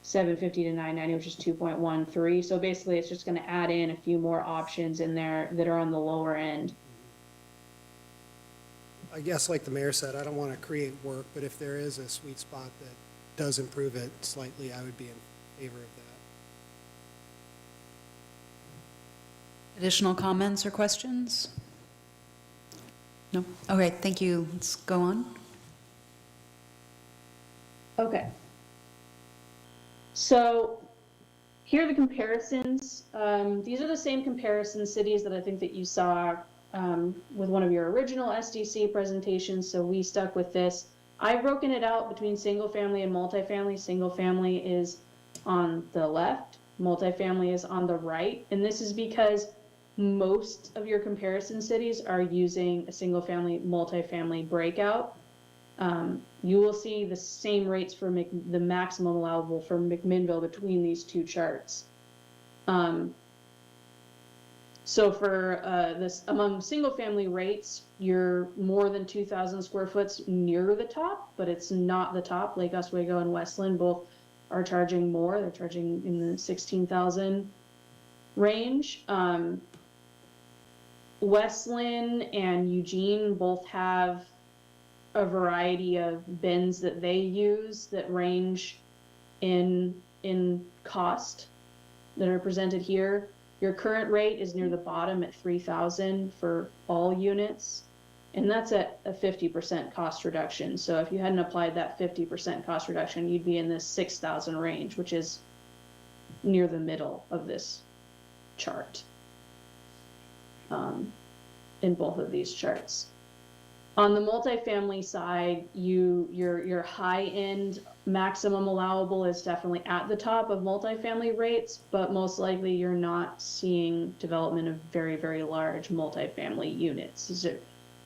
750 to 990, which is 2.13. So basically, it's just going to add in a few more options in there that are on the lower end. I guess like the mayor said, I don't want to create work, but if there is a sweet spot that does improve it slightly, I would be in favor of that. Additional comments or questions? No? All right, thank you. Let's go on. Okay. So here are the comparisons. These are the same comparison cities that I think that you saw with one of your original SDC presentations. So we stuck with this. I've broken it out between single family and multifamily. Single family is on the left, multifamily is on the right. And this is because most of your comparison cities are using a single family, multifamily breakout. You will see the same rates for the maximum allowable for McMinnville between these two charts. So for this, among single family rates, you're more than 2,000 square foot near the top, but it's not the top. Lake Oswego and Westland both are charging more. They're charging in the 16,000 range. Westland and Eugene both have a variety of bins that they use that range in cost that are presented here. Your current rate is near the bottom at 3,000 for all units, and that's at a 50% cost reduction. So if you hadn't applied that 50% cost reduction, you'd be in this 6,000 range, which is near the middle of this chart in both of these charts. On the multifamily side, your high-end maximum allowable is definitely at the top of multifamily rates, but most likely you're not seeing development of very, very large multifamily units.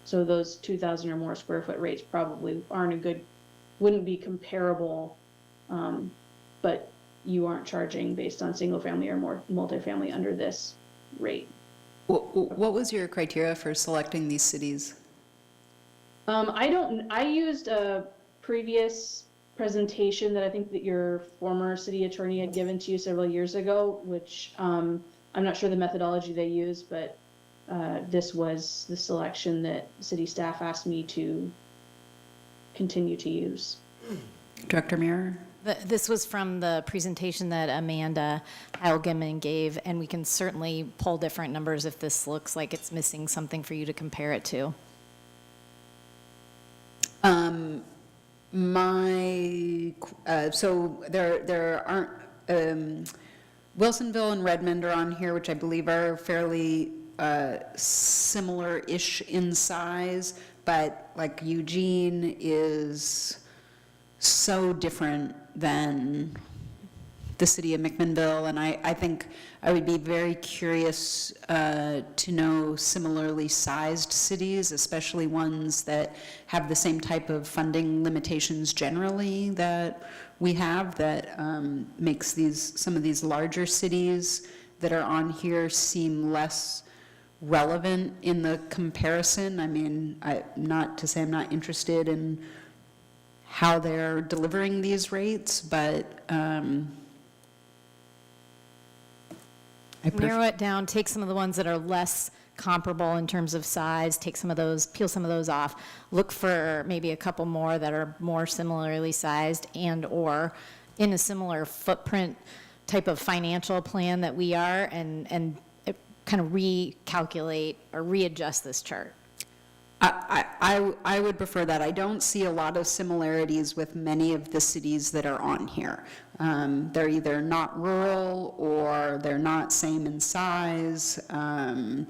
So those 2,000 or more square foot rates probably wouldn't be comparable, but you aren't charging based on single family or more multifamily under this rate. What was your criteria for selecting these cities? I used a previous presentation that I think that your former city attorney had given to you several years ago, which I'm not sure the methodology they used, but this was the selection that city staff asked me to continue to use. Director Muir? This was from the presentation that Amanda Heilgeman gave, and we can certainly pull different numbers if this looks like it's missing something for you to compare it to. So there aren't, Wilsonville and Redmond are on here, which I believe are fairly similar-ish in size, but like Eugene is so different than the city of McMinnville, and I think I would be very curious to know similarly sized cities, especially ones that have the same type of funding limitations generally that we have, that makes some of these larger cities that are on here seem less relevant in the comparison. I mean, not to say I'm not interested in how they're delivering these rates, but Narrow it down, take some of the ones that are less comparable in terms of size, take some of those, peel some of those off, look for maybe a couple more that are more similarly sized and or in a similar footprint type of financial plan that we are and kind of recalculate or readjust this chart. I would prefer that. I don't see a lot of similarities with many of the cities that are on here. They're either not rural or they're not same in size, and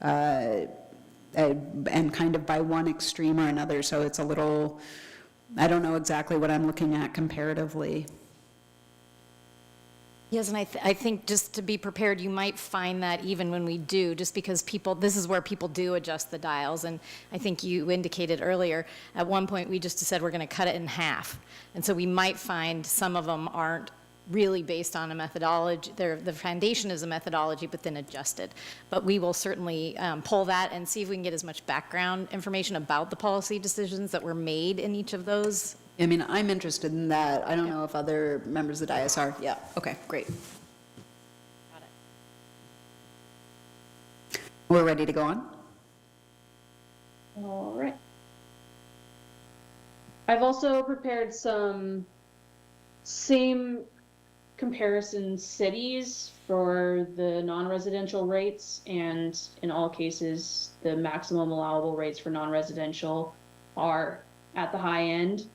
kind of by one extreme or another. So it's a little, I don't know exactly what I'm looking at comparatively. Yes, and I think just to be prepared, you might find that even when we do, just because this is where people do adjust the dials. And I think you indicated earlier, at one point, we just said we're going to cut it in half. And so we might find some of them aren't really based on a methodology. The foundation is a methodology, but then adjusted. But we will certainly pull that and see if we can get as much background information about the policy decisions that were made in each of those. I mean, I'm interested in that. I don't know if other members of the dais are. Yeah, okay, great. Got it. We're ready to go on? All right. I've also prepared some same comparison cities for the non-residential rates, and in all cases, the maximum allowable rates for non-residential are at the high end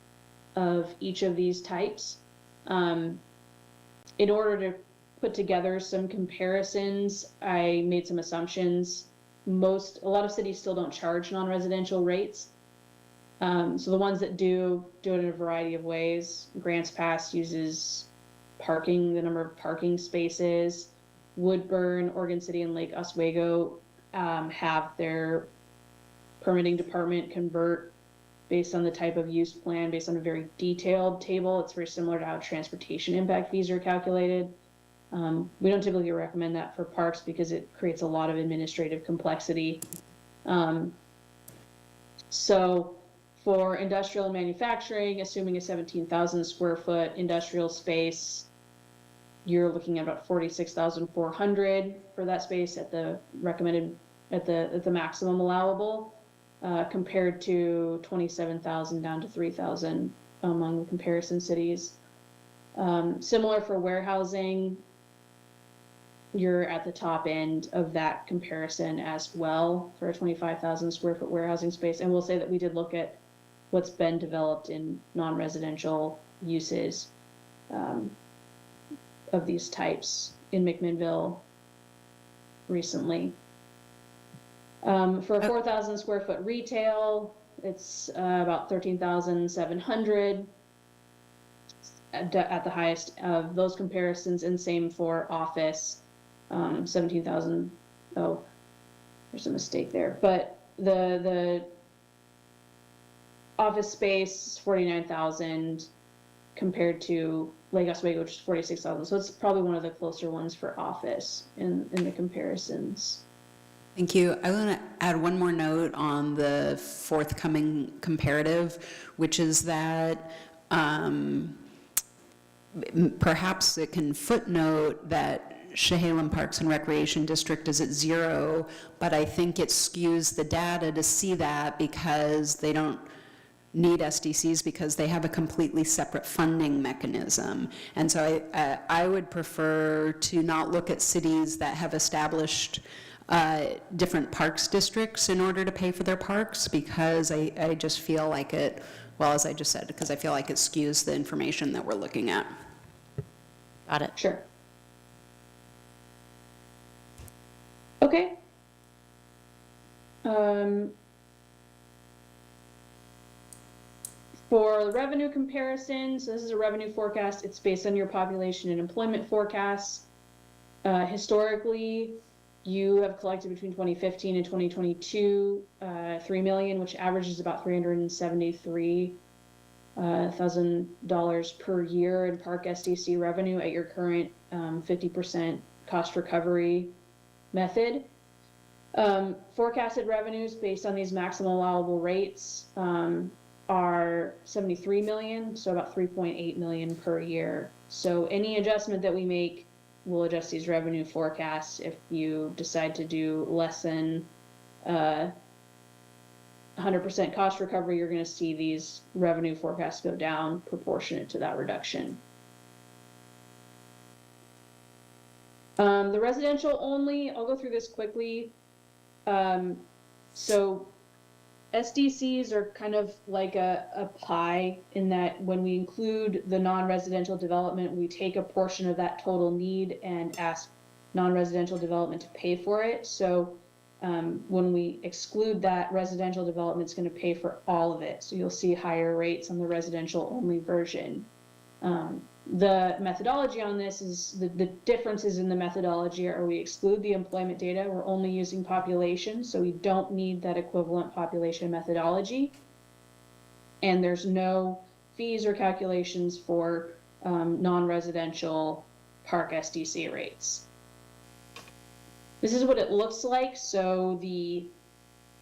of each of these types. In order to put together some comparisons, I made some assumptions. A lot of cities still don't charge non-residential rates. So the ones that do it in a variety of ways. Grants Pass uses parking, the number of parking spaces. Woodburn, Oregon City, and Lake Oswego have their permitting department convert based on the type of use plan, based on a very detailed table. It's very similar to how transportation impact fees are calculated. We don't typically recommend that for parks because it creates a lot of administrative complexity. So for industrial and manufacturing, assuming a 17,000 square foot industrial space, you're looking at about 46,400 for that space at the recommended, at the maximum allowable. Compared to 27,000 down to 3,000 among the comparison cities. Similar for warehousing, you're at the top end of that comparison as well for a 25,000 square foot warehousing space. And we'll say that we did look at what's been developed in non-residential uses of these types in McMinnville recently. For a 4,000 square foot retail, it's about 13,700 at the highest of those comparisons, and same for office, 17,000. Oh, there's a mistake there, but the office space 49,000 compared to Lake Oswego, which is 46,000. So it's probably one of the closer ones for office in the comparisons. Thank you. I want to add one more note on the forthcoming comparative, which is that perhaps it can footnote that Chehalem Parks and Recreation District is at 0, but I think it skews the data to see that because they don't need SDCs because they have a completely separate funding mechanism. And so I would prefer to not look at cities that have established different parks districts in order to pay for their parks, because I just feel like it, well, as I just said, because I feel like it skews the information that we're looking at. Got it. Sure. Okay. For the revenue comparison, so this is a revenue forecast. It's based on your population and employment forecasts. Historically, you have collected between 2015 and 2022, $3 million, which averages about $373,000 per year in park SDC revenue at your current 50% cost recovery method. Forecasted revenues based on these maximum allowable rates are $73 million, so about $3.8 million per year. So any adjustment that we make, we'll adjust these revenue forecasts. If you decide to do less than 100% cost recovery, you're going to see these revenue forecasts go down proportionate to that reduction. The residential only, I'll go through this quickly. So SDCs are kind of like a pie in that when we include the non-residential development, we take a portion of that total need and ask non-residential development to pay for it. So when we exclude that, residential development is going to pay for all of it. So you'll see higher rates on the residential only version. The methodology on this is the differences in the methodology are we exclude the employment data. We're only using population, so we don't need that equivalent population methodology. And there's no fees or calculations for non-residential park SDC rates. This is what it looks like. So the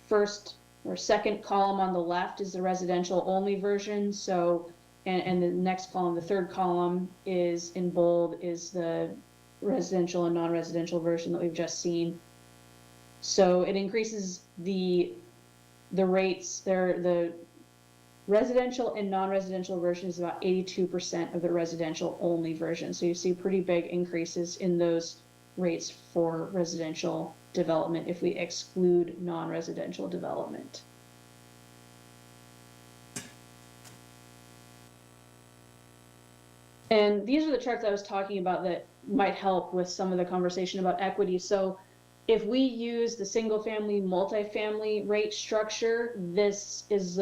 first or second column on the left is the residential only version. So and the next column, the third column is in bold, is the residential and non-residential version that we've just seen. So it increases the rates. The residential and non-residential version is about 82% of the residential only version. So you see pretty big increases in those rates for residential development if we exclude non-residential development. And these are the charts I was talking about that might help with some of the conversation about equity. So if we use the single family, multifamily rate structure, this is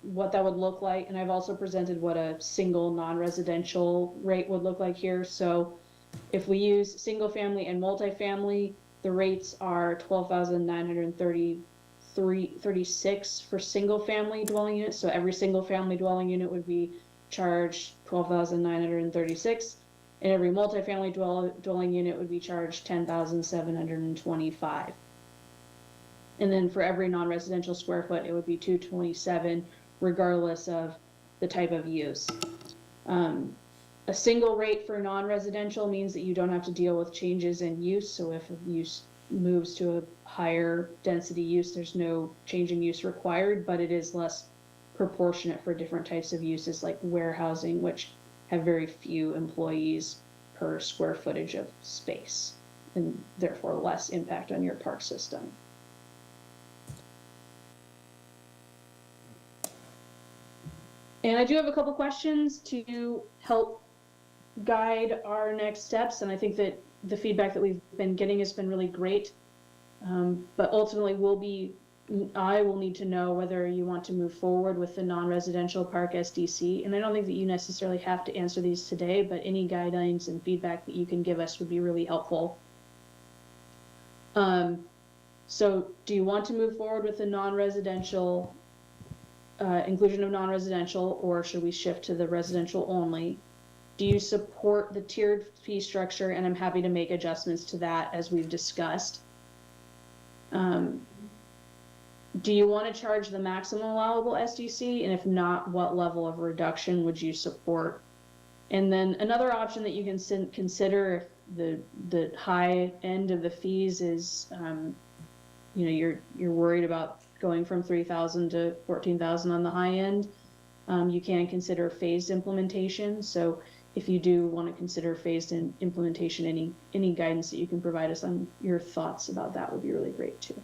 what that would look like. And I've also presented what a single non-residential rate would look like here. So if we use single family and multifamily, the rates are $12,936 for single family dwelling units. So every single family dwelling unit would be charged $12,936, and every multifamily dwelling unit would be charged $10,725. And then for every non-residential square foot, it would be $227, regardless of the type of use. A single rate for non-residential means that you don't have to deal with changes in use. So if a use moves to a higher density use, there's no change in use required, but it is less proportionate for different types of uses like warehousing, which have very few employees per square footage of space, and therefore less impact on your park system. And I do have a couple questions to help guide our next steps, and I think that the feedback that we've been getting has been really great, but ultimately I will need to know whether you want to move forward with the non-residential park SDC. And I don't think that you necessarily have to answer these today, but any guidelines and feedback that you can give us would be really helpful. So do you want to move forward with the non-residential, inclusion of non-residential, or should we shift to the residential only? Do you support the tiered fee structure? And I'm happy to make adjustments to that as we've discussed. Do you want to charge the maximum allowable SDC? And if not, what level of reduction would you support? And then another option that you can consider if the high end of the fees is, you're worried about going from 3,000 to 14,000 on the high end, you can consider phased implementation. So if you do want to consider phased implementation, any guidance that you can provide us on your thoughts about that would be really great too.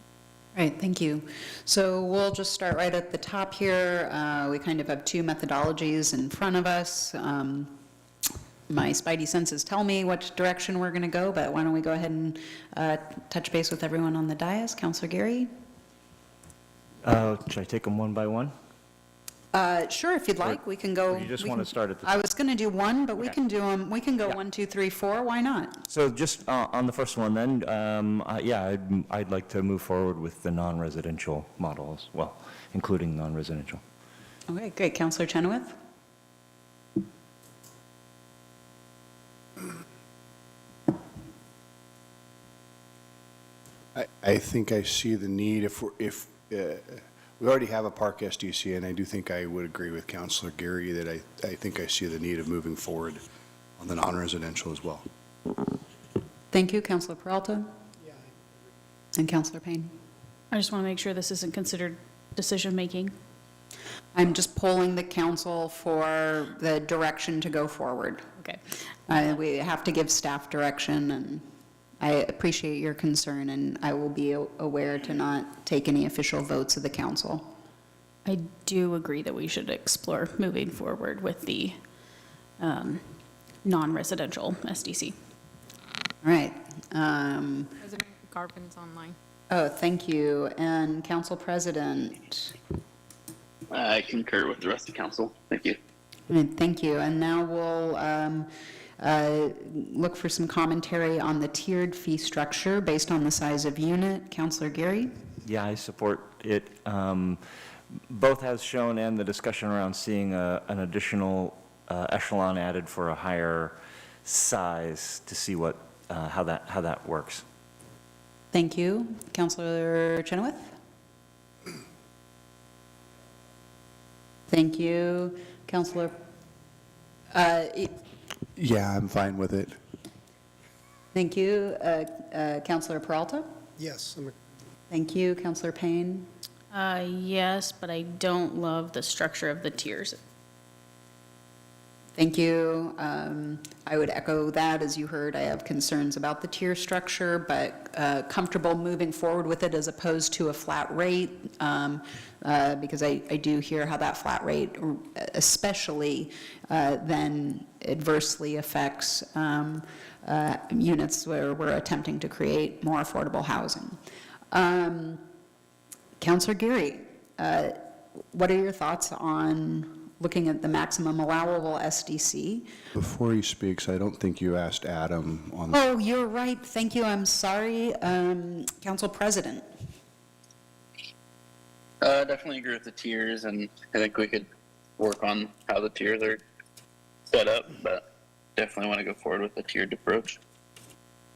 Right, thank you. So we'll just start right at the top here. We kind of have two methodologies in front of us. My spidey senses tell me which direction we're going to go, but why don't we go ahead and touch base with everyone on the dais. Councilor Geary? Should I take them one by one? Sure, if you'd like, we can go. Or you just want to start at the I top? was going to do one, but we Okay. can do them, we can go Yeah. 1, 2, 3, 4, why not? So just on the first one then, I'd like to move forward with the non-residential model as well, including non-residential. Okay, great. Councilor Chenoweth? I think I see the need if we already have a park SDC, and I do think I would agree with Councilor Geary that I think I see the need of moving forward on the non-residential as well. Thank you. Councilor Peralta? Yeah. And Councilor Payne? I just want to make sure this isn't considered decision-making. I'm just polling the council for the direction to go forward. Okay. We have to give staff direction, and I appreciate your concern, and I will be aware to not take any official votes of the council. I do agree that we should explore moving forward with the non-residential SDC. All right. President Garvin's online. Oh, thank you. And Council President? I concur with the rest of council. Thank you. All right, thank you. And now we'll look for some commentary on the tiered fee structure based on the size of unit. Councilor Geary? Yeah, I support it, both as shown and the discussion around seeing an additional echelon added for a higher size to see what, how that works. Thank you. Councilor Chenoweth? Thank you. Councilor, Yeah, I'm fine with it. thank you. Councilor Peralta? Yes, Thank you. Councilor Payne? Yes, but I don't love the structure of the tiers. Thank you. I would echo that. As you heard, I have concerns about the tier structure, but comfortable moving forward with it as opposed to a flat rate, because I do hear how that flat rate especially then adversely affects units where we're attempting to create more affordable housing. Councilor Geary, what are your thoughts on looking at the maximum allowable SDC? Before he speaks, I don't think you asked Adam on. Oh, you're right. Thank you. I'm sorry. Council President. Definitely agree with the tiers, and I think we could work on how the tiers are set up, but definitely want to go forward with the tiered approach.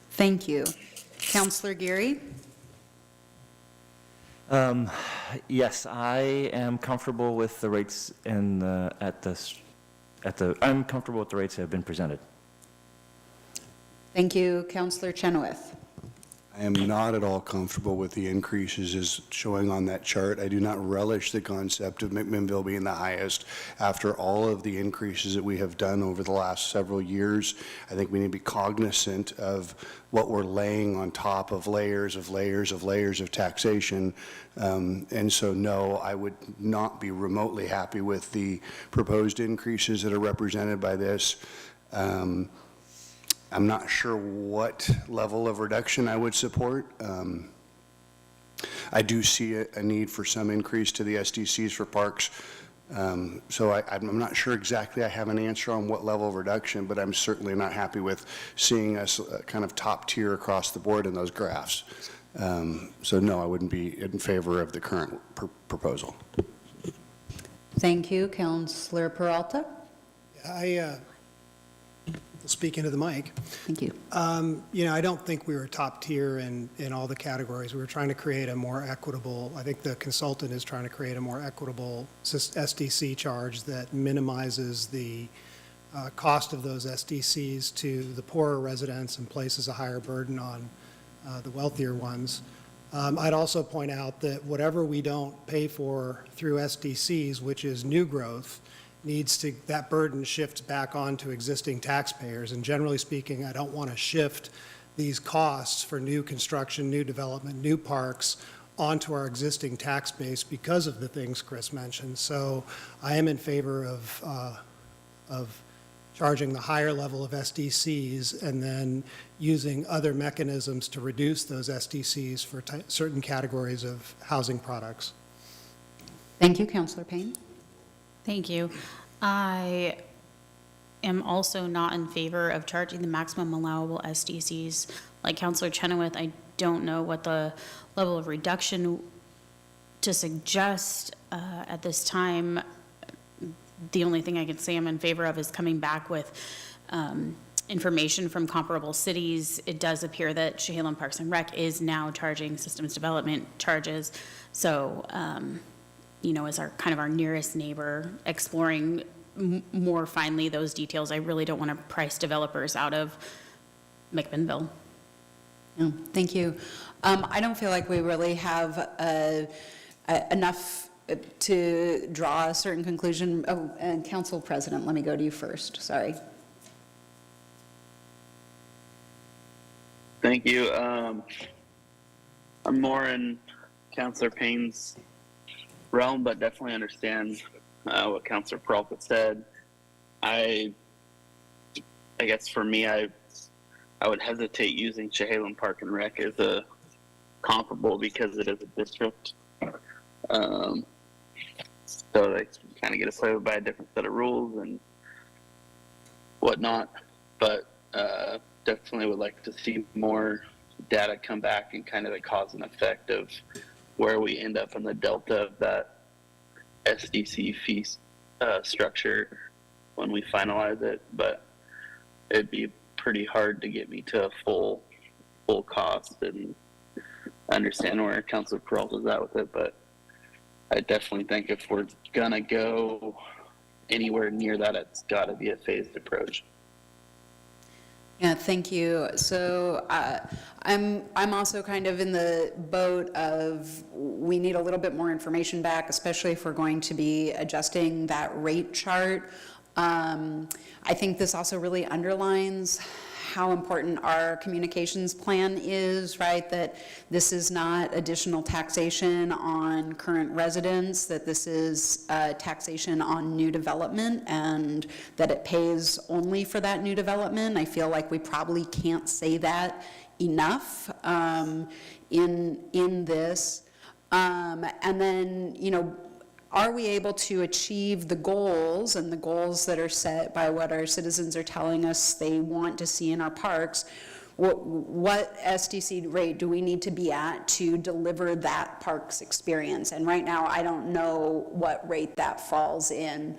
Thank you. Councilor Geary? Yes, I am comfortable with the rates in I'm comfortable with the rates that have been presented. Thank you. Councilor Chenoweth? I am not at all comfortable with the increases as showing on that chart. I do not relish the concept of McMinnville being the highest after all of the increases that we have done over the last several years. I think we need to be cognizant of what we're laying on top of layers of layers of layers of taxation. And so, no, I would not be remotely happy with the proposed increases that are represented by this. I'm not sure what level of reduction I would support. I do see a need for some increase to the SDCs for parks. So I'm not sure exactly I have an answer on what level of reduction, but I'm certainly not happy with seeing us kind of top tier across the board in those graphs. So no, I wouldn't be in favor of the current proposal. Thank you. Councilor Peralta? Speak into the mic. Thank you. You know, I don't think we were top tier in all the categories. We were trying to create a more equitable, I think the consultant is trying to create a more equitable SDC charge that minimizes the cost of those SDCs to the poorer residents and places a higher burden on the wealthier ones. I'd also point out that whatever we don't pay for through SDCs, which is new growth, that burden shifts back onto existing taxpayers. And generally speaking, I don't want to shift these costs for new construction, new development, new parks onto our existing tax base because of the things Chris mentioned. So I am in favor of charging the higher level of SDCs and then using other mechanisms to reduce those SDCs for certain categories of housing products. Thank you. Councilor Payne? Thank you. I am also not in favor of charging the maximum allowable SDCs. Like Councilor Chenoweth, I don't know what the level of reduction to suggest at this time. The only thing I can say I'm in favor of is coming back with information from comparable cities. It does appear that Chehalis Parks and Rec is now charging systems development charges. So, you know, as our nearest neighbor, exploring more finely those details. I really don't want to price developers out of McMinnville. No, thank you. I don't feel like we really have enough to draw a certain conclusion. Oh, and Council President, let me go to you first. Sorry. Thank you. I'm more in Councilor Payne's realm, but definitely understand what Councilor Peralta said. I guess for me, I would hesitate using Chehalem Park and Rec as a comparable because it is a district. So they kind of get assailed by a different set of rules and whatnot. But definitely would like to see more data come back and kind of the cause and effect of where we end up in the delta of that SDC fee structure when we finalize it. But it'd be pretty hard to get me to a full cost, and I understand where Councilor Peralta's at with it, but I definitely think if we're gonna go anywhere near that, it's got to be a phased approach. Yeah, thank you. So I'm also kind of in the boat of we need a little bit more information back, especially if we're going to be adjusting that rate chart. I think this also really underlines how important our communications plan is, right? That this is not additional taxation on current residents, that this is taxation on new development, and that it pays only for that new development. I feel like we probably can't say that enough in this. And then, you know, are we able to achieve the goals and the goals that are set by what our citizens are telling us they want to see in our parks? What SDC rate do we need to be at to deliver that parks experience? And right now, I don't know what rate that falls in.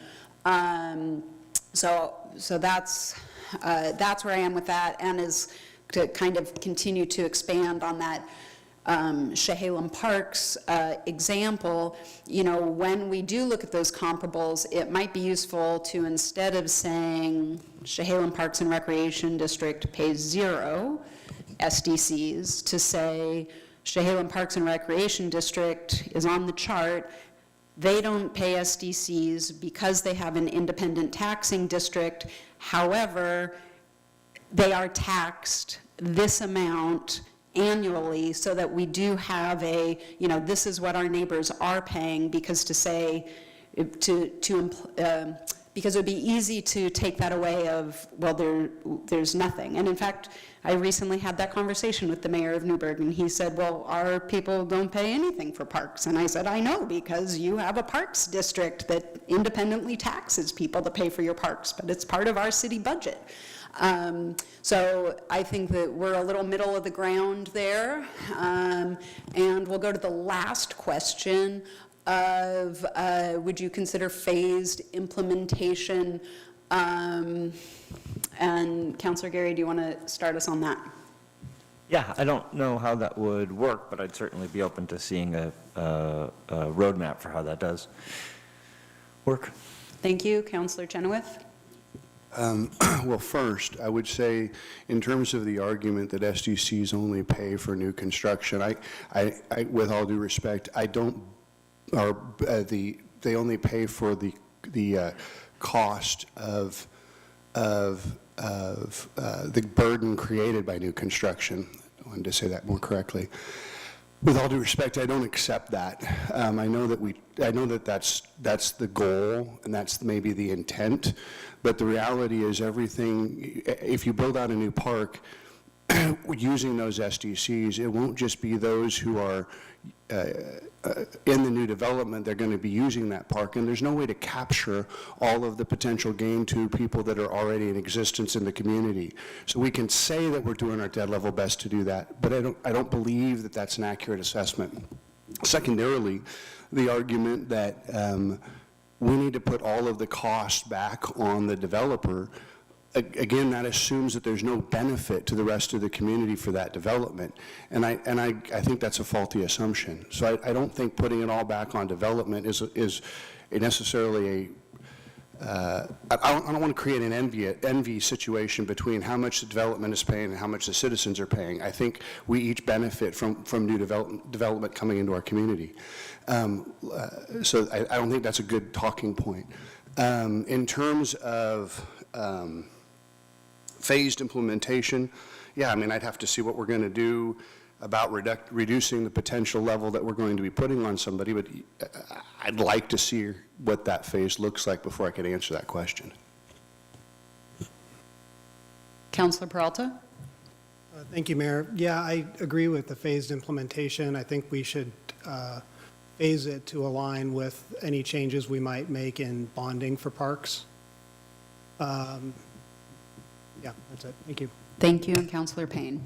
So that's where I am with that, and is to kind of continue to expand on that Chehalem Parks example. You know, when we do look at those comparables, it might be useful to, instead of saying Chehalem Parks and Recreation District pays 0 SDCs, to say Chehalem Parks and Recreation District is on the chart. They don't pay SDCs because they have an independent taxing district. However, they are taxed this amount annually, so that we do have a, you know, this is what our neighbors are paying, because to say, because it would be easy to take that away of, well, there's nothing. And in fact, I recently had that conversation with the mayor of Newburgh, and he said, well, our people don't pay anything for parks. And I said, I know, because you have a parks district that independently taxes people to pay for your parks, but it's part of our city budget. So I think that we're a little middle of the ground there. And we'll go to the last question of, would you consider phased implementation? And Councilor Gary, do you want to start us on that? Yeah, I don't know how that would work, but I'd certainly be open to seeing a roadmap for how that does work. Thank you. Councilor Chenoweth? Well, first, I would say, in terms of the argument that SDCs only pay for new construction, I with all due respect, I don't, or they only pay for the cost of the burden created by new construction. I wanted to say that more correctly. With all due respect, I don't accept that. I know that that's the goal, and that's maybe the intent, but the reality is everything, if you build out a new park using those SDCs, it won't just be those who are in the new development. They're going to be using that park, and there's no way to capture all of the potential gain to people that are already in existence in the community. So we can say that we're doing our dead level best to do that, but I don't believe that that's an accurate assessment. Secondarily, the argument that we need to put all of the costs back on the developer, again, that assumes that there's no benefit to the rest of the community for that development. And I think that's a faulty assumption. So I don't think putting it all back on development is necessarily I don't want to create an envy situation between how much the development is paying and how much the citizens are paying. I think we each benefit from new development coming into our community. So I don't think that's a good talking point. In terms of phased implementation, yeah, I mean, I'd have to see what we're going to do about reducing the potential level that we're going to be putting on somebody, but I'd like to see what that phase looks like before I could answer that question. Counselor Peralta? Thank you, Mayor. Yeah, I agree with the phased implementation. I think we should phase it to align with any changes we might make in bonding for parks. Yeah, that's it. Thank you. Thank you, and Counselor Payne.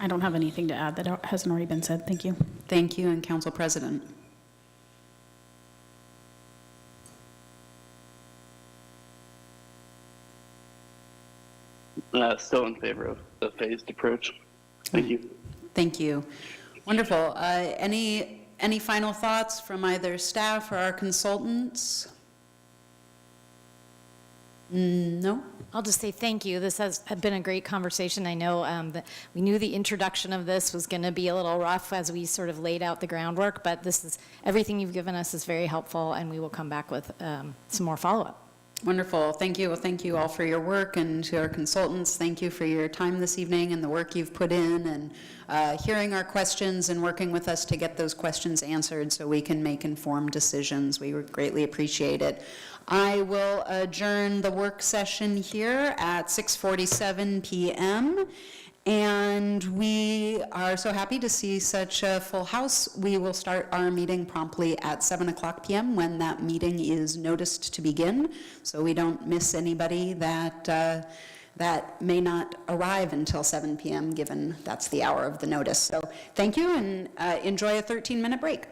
I don't have anything to add that hasn't already been said. Thank you. Thank you, and Council President. Still in favor of the phased approach. Thank you. Thank you. Wonderful. Any final thoughts from either staff or our consultants? No? I'll just say thank you. This has been a great conversation. I know that we knew the introduction of this was going to be a little rough as we sort of laid out the groundwork, but this is, everything you've given us is very helpful, and we will come back with some more follow-up. Wonderful. Thank you. Well, thank you all for your work, and to our consultants, thank you for your time this evening and the work you've put in, and hearing our questions and working with us to get those questions answered so we can make informed decisions. We would greatly appreciate it. I will adjourn the work session here at 6:47 p.m. And we are so happy to see such a full house. We will start our meeting promptly at 7 o'clock p.m. when that meeting is noticed to begin, so we don't miss anybody that may not arrive until 7 p.m., given that's the hour of the notice. So thank you, and enjoy a 13-minute break.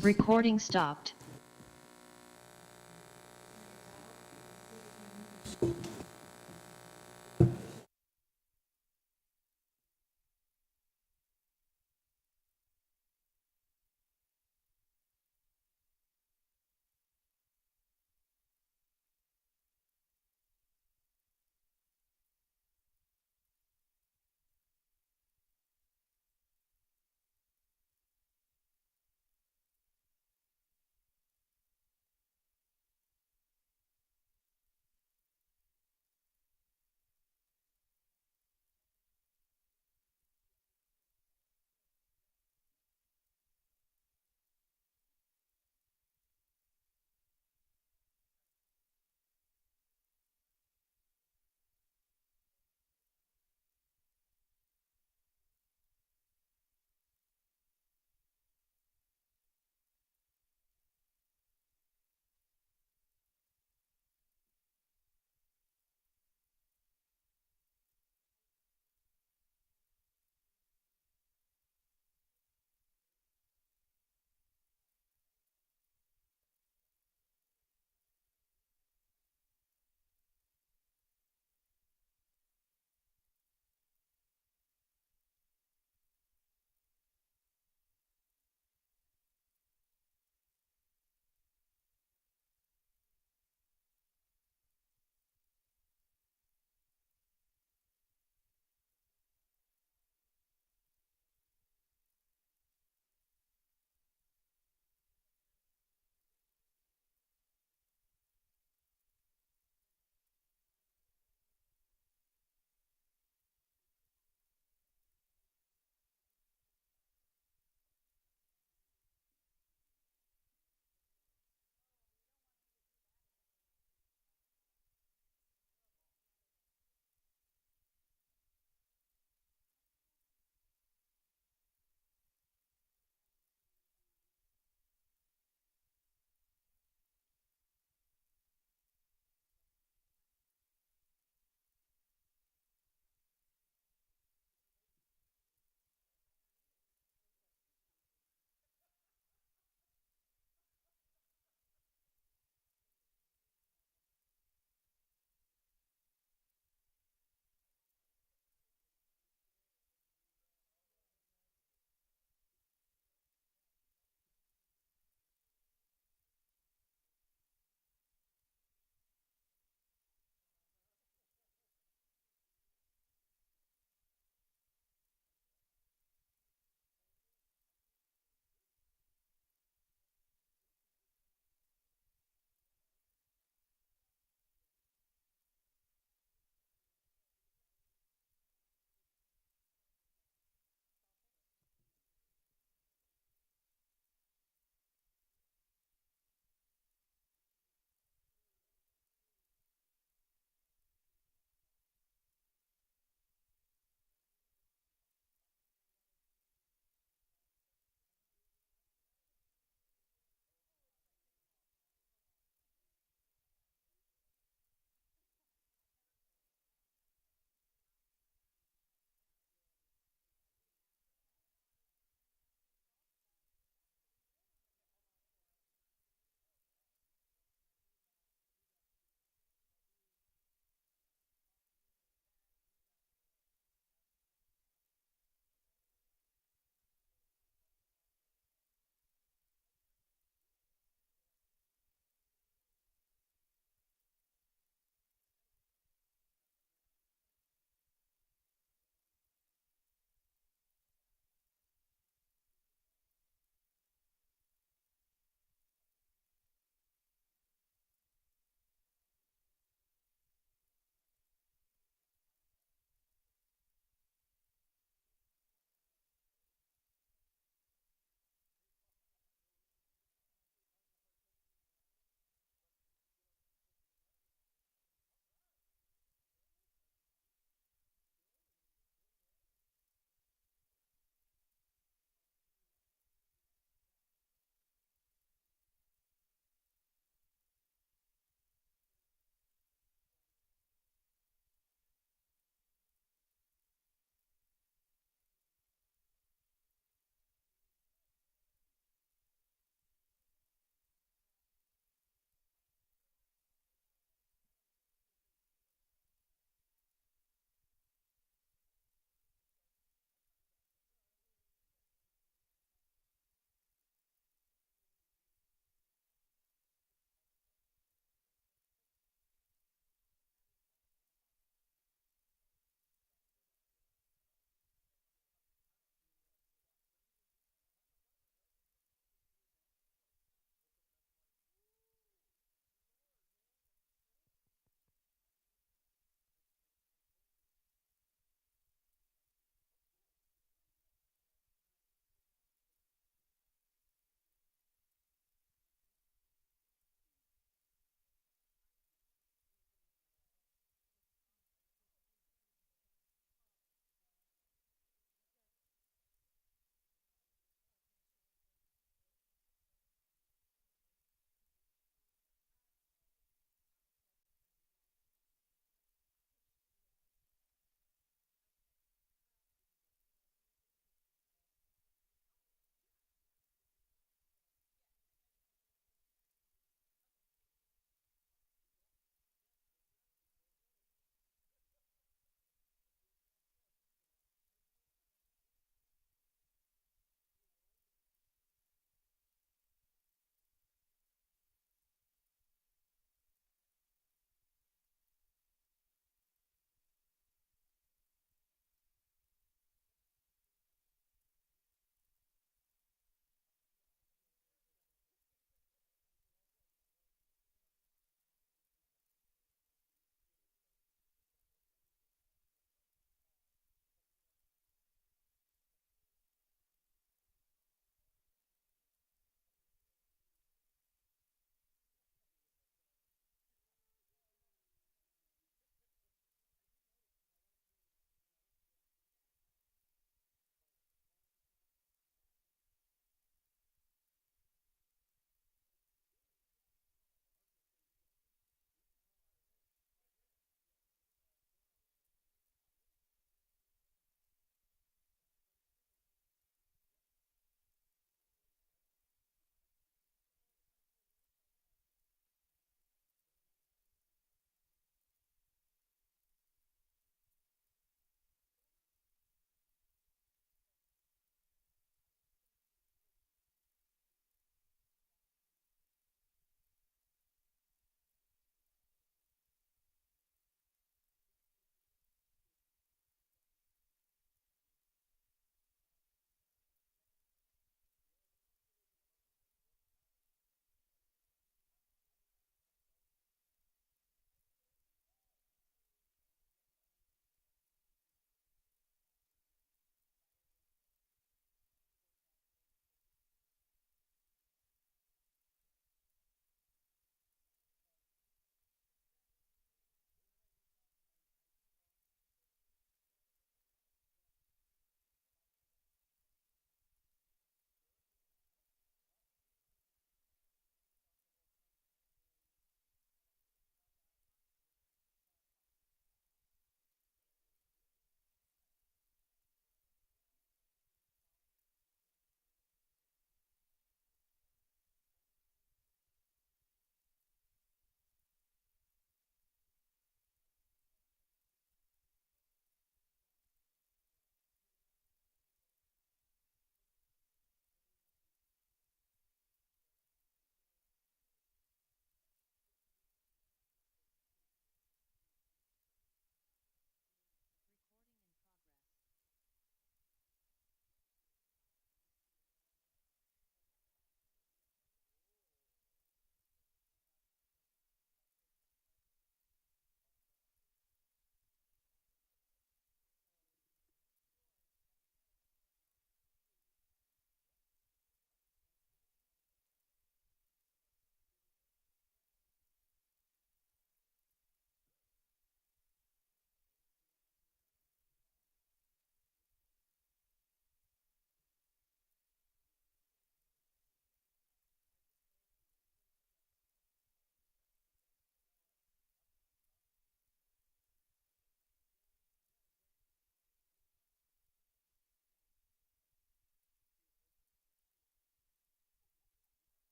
Recording stopped.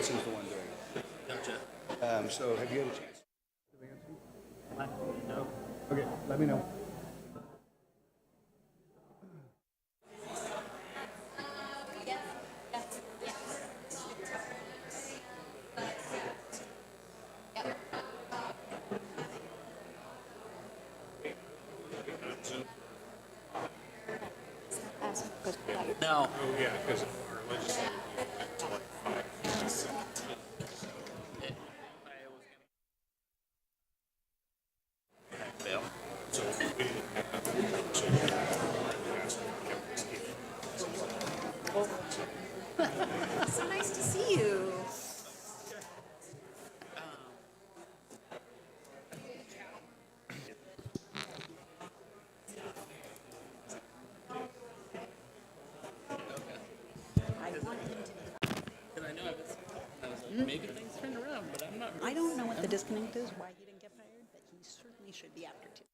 Hanson's the one doing it. Gotcha. So have you had a chance? No. Okay, let me know. No. Oh, yeah, because our legislative meeting is like 5 to 17. So we didn't have that conversation. So nice to see you. I don't know what the disconnect is, why he didn't get fired, but he certainly should be after 2.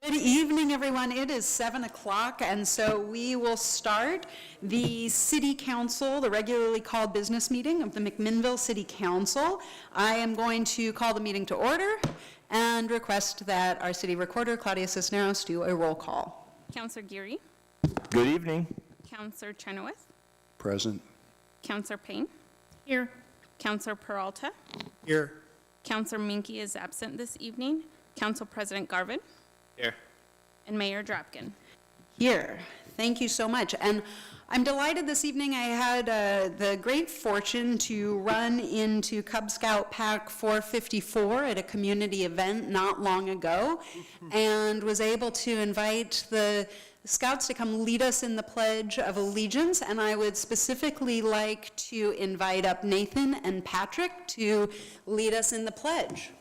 Good evening, everyone. It is 7 o'clock, and so we will start the City Council, the regularly called business meeting of the McMinnville City Council. I am going to call the meeting to order and request that our city recorder, Claudia Cisneros, do a roll call. Counselor Geary, Good evening. Counselor Chenoweth, Present. Counselor Payne. Here. Counselor Peralta, Here. Counselor Minky is absent this evening, Council President Garvin, Here. and Mayor Drapkin. Here. Thank you so much. And I'm delighted this evening. I had the great fortune to run into Cub Scout Pack 454 at a community event not long ago, and was able to invite the Scouts to come lead us in the Pledge of Allegiance. And I would specifically like to invite up Nathan and Patrick to lead us in the pledge.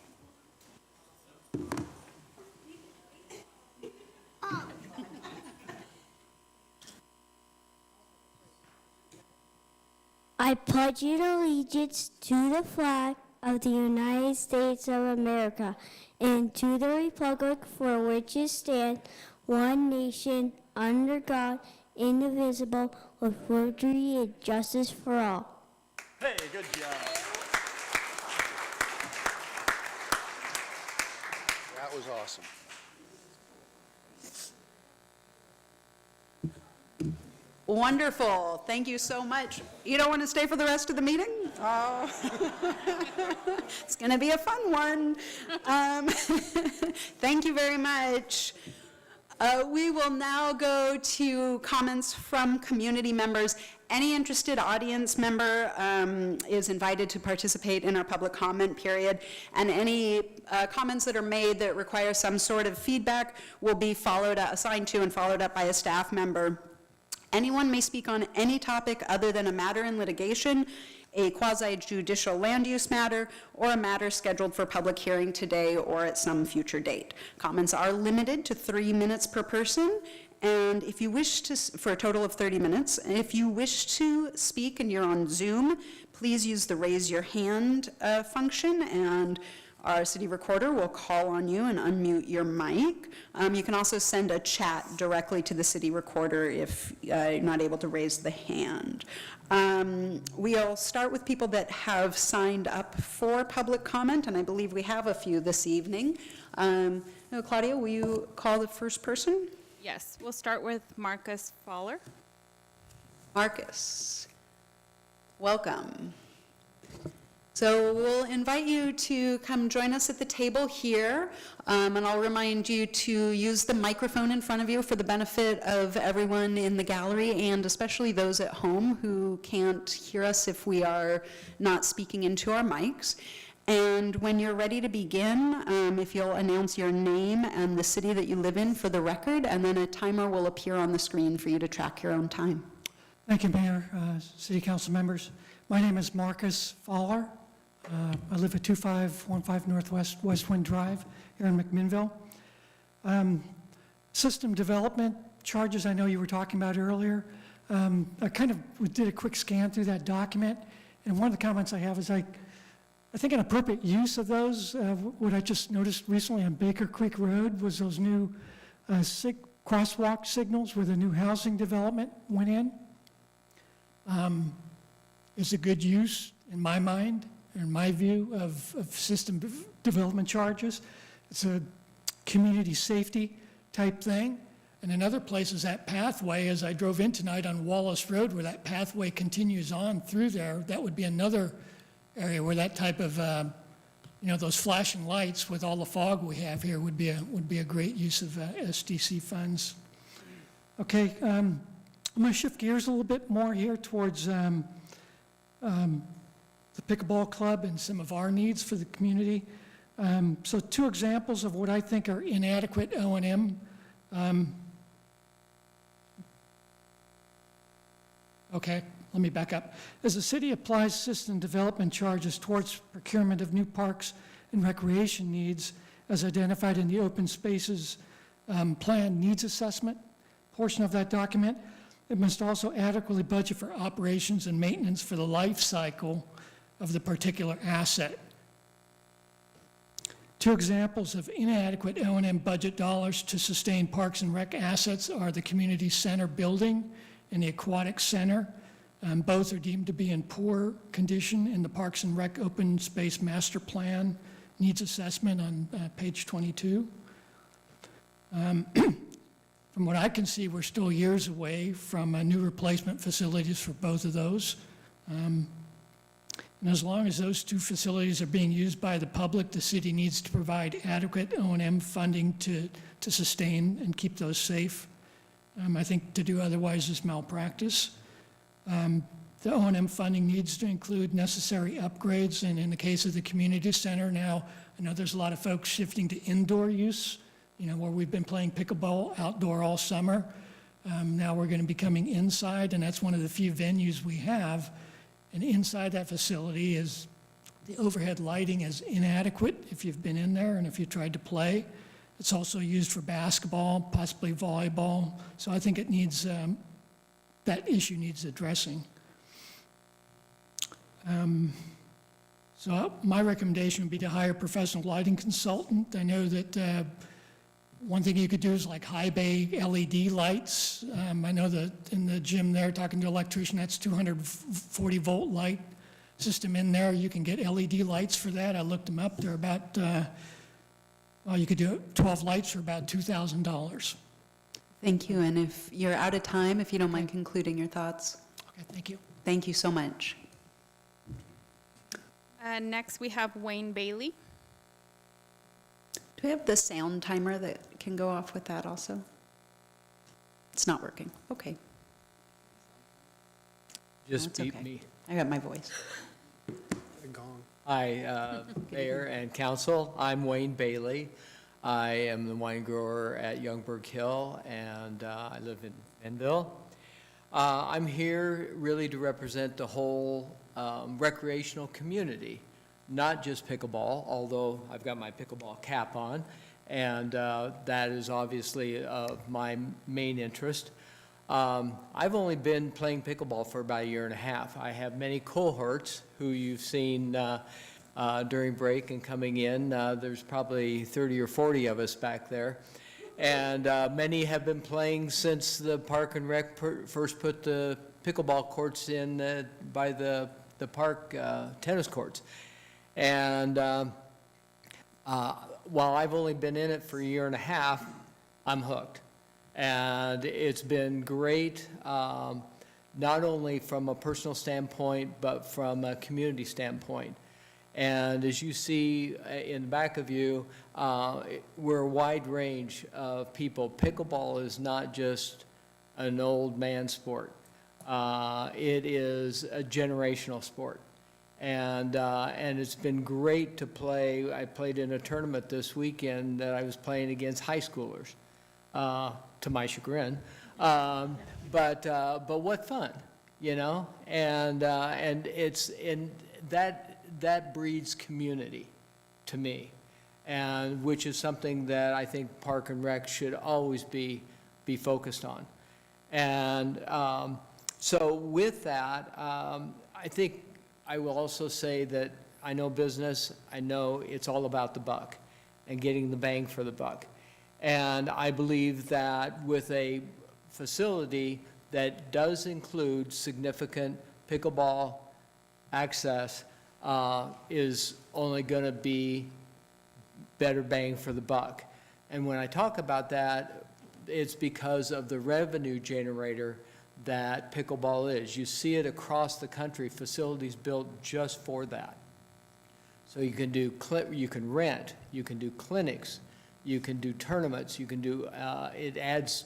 I pledge allegiance to the flag of the United States of America and to the republic for which it stands, one nation, under God, indivisible, with liberty and justice for all. Hey, good job. That was awesome. Wonderful. Thank you so much. You don't want to stay for the rest of the meeting? Oh. It's going to be a fun one. Thank you very much. We will now go to comments from community members. Any interested audience member is invited to participate in our public comment period, and any comments that are made that require some sort of feedback will be assigned to and followed up by a staff member. Anyone may speak on any topic other than a matter in litigation, a quasi-judicial land use matter, or a matter scheduled for public hearing today or at some future date. Comments are limited to 3 minutes per person, and if you wish to, for a total of 30 minutes, if you wish to speak and you're on Zoom, please use the raise your hand function, and our city recorder will call on you and unmute your mic. You can also send a chat directly to the city recorder if you're not able to raise the hand. We'll start with people that have signed up for public comment, and I believe we have a few this evening. Claudia, will you call the first person? Yes, we'll start with Marcus Fowler. Marcus, welcome. So we'll invite you to come join us at the table here, and I'll remind you to use the microphone in front of you for the benefit of everyone in the gallery, and especially those at home who can't hear us if we are not speaking into our mics. And when you're ready to begin, if you'll announce your name and the city that you live in for the record, and then a timer will appear on the screen for you to track your own time. Thank you, Mayor, City Council members. My name is Marcus Fowler. I live at 2515 Northwest Westwind Drive here in McMinnville. System development charges I know you were talking about earlier. I kind of did a quick scan through that document, and one of the comments I have is I think an appropriate use of those, what I just noticed recently on Baker Creek Road was those new crosswalk signals where the new housing development went in. It's a good use, in my mind, in my view, of system development charges. It's a community safety type thing. And another place is that pathway, as I drove in tonight on Wallace Road, where that pathway continues on through there. That would be another area where that type of, those flashing lights with all the fog we have here would be a great use of SDC funds. Okay, I'm going to shift gears a little bit more here towards the pickleball club and some of our needs for the community. So 2 examples of what I think are inadequate O&M. Okay, let me back up. As the city applies system development charges towards procurement of new parks and recreation needs, as identified in the open spaces plan needs assessment portion of that document, it must also adequately budget for operations and maintenance for the life cycle of the particular asset. 2 examples of inadequate O&M budget dollars to sustain parks and rec assets are the community center building and the aquatic center. Both are deemed to be in poor condition in the Parks and Rec Open Space Master Plan needs assessment on page 22. From what I can see, we're still years away from new replacement facilities for both of those. And as long as those 2 facilities are being used by the public, the city needs to provide adequate O&M funding to sustain and keep those safe. I think to do otherwise is malpractice. The O&M funding needs to include necessary upgrades, and in the case of the community center now, I know there's a lot of folks shifting to indoor use, where we've been playing pickleball outdoor all summer. Now we're going to be coming inside, and that's one of the few venues we have. And inside that facility is the overhead lighting is inadequate if you've been in there and if you tried to play. It's also used for basketball, possibly volleyball. So I think it needs, that issue needs addressing. So my recommendation would be to hire a professional lighting consultant. I know that one thing you could do is like high bay LED lights. I know that in the gym there, talking to an electrician, that's 240 volt light system in there. You can get LED lights for that. I looked them up. They're about, you could do 12 lights for about $2,000. Thank you, and if you're out of time, if you don't mind concluding your thoughts. Okay, thank you. Thank you so much. Next, we have Wayne Bailey. Do we have the sound timer that can go off with that also? It's not working. Okay. Just That's beat okay. me. I got my voice. Hi, Mayor and Council. I'm Wayne Bailey. I am the wine grower at Youngberg Hill, and I live in McMinnville. I'm here really to represent the whole recreational community, not just pickleball, although I've got my pickleball cap on, and that is obviously my main interest. I've only been playing pickleball for about 1.5 years. I have many cohorts who you've seen during break and coming in. There's probably 30 or 40 of us back there. And many have been playing since the Park and Rec first put the pickleball courts in by the park tennis courts. And while I've only been in it for 1.5 years, I'm hooked. And it's been great, not only from a personal standpoint, but from a community standpoint. And as you see in the back of you, we're a wide range of people. Pickleball is not just an old man sport. It is a generational sport. And it's been great to play. I played in a tournament this weekend that I was playing against high schoolers, to my chagrin. But what fun, you know? And it's in that breeds community to me, and which is something that I think Park and Rec should always be focused on. And so with that, I think I will also say that I know business, I know it's all about the buck and getting the bang for the buck. And I believe that with a facility that does include significant pickleball access is only going to be better bang for the buck. And when I talk about that, it's because of the revenue generator that pickleball is. You see it across the country, facilities built just for that. So you can rent, you can do clinics, you can do tournaments, you can do, it adds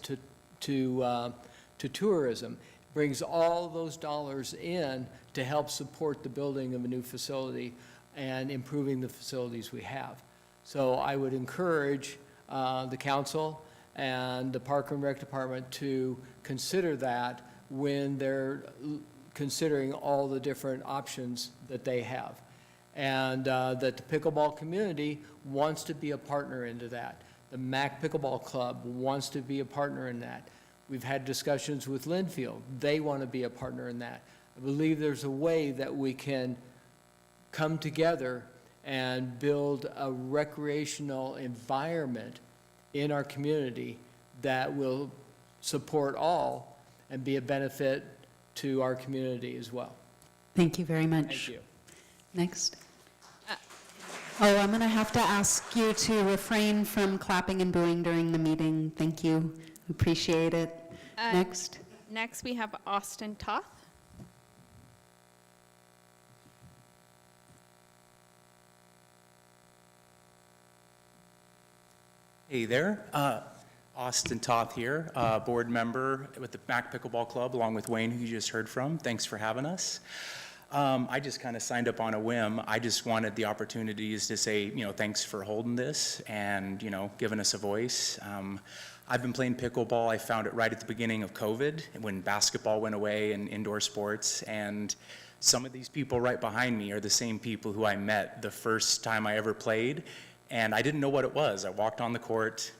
to tourism, brings all those dollars in to help support the building of a new facility and improving the facilities we have. So I would encourage the council and the Park and Rec Department to consider that when they're considering all the different options that they have. And that the pickleball community wants to be a partner into that. The Mac Pickleball Club wants to be a partner in that. We've had discussions with Linfield. They want to be a partner in that. I believe there's a way that we can come together and build a recreational environment in our community that will support all and be a benefit to our community as well. Thank you very much. Thank you. Next. I'm going to have to ask you to refrain from clapping and booing during the meeting. Thank you. Appreciate it. Next. Next, we have Austin Toth. Hey there, Austin Toth here, board member with the Mac Pickleball Club, along with Wayne, who you just heard from. Thanks for having us. I just kind of signed up on a whim. I just wanted the opportunities to say, thanks for holding this and, giving us a voice. I've been playing pickleball. I found it right at the beginning of COVID when basketball went away and indoor sports. And some of these people right behind me are the same people who I met the first time I ever played. And I didn't know what it was. I walked on the court,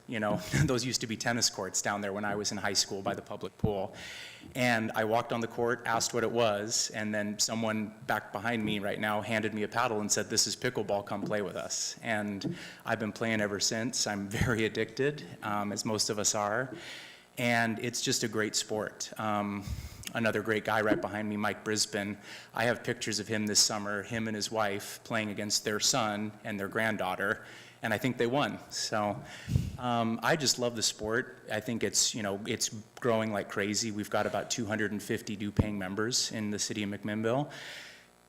those used to be tennis courts down there when I was in high school by the public pool. And I walked on the court, asked what it was, and then someone back behind me right now handed me a paddle and said, "This is pickleball, come play with us." And I've been playing ever since. I'm very addicted, as most of us are. And it's just a great sport. Another great guy right behind me, Mike Brisbane, I have pictures of him this summer, him and his wife playing against their son and their granddaughter, and I think they won. So I just love the sport. I think it's, it's growing like crazy. We've got about 250 due-paying members in the city of McMinnville.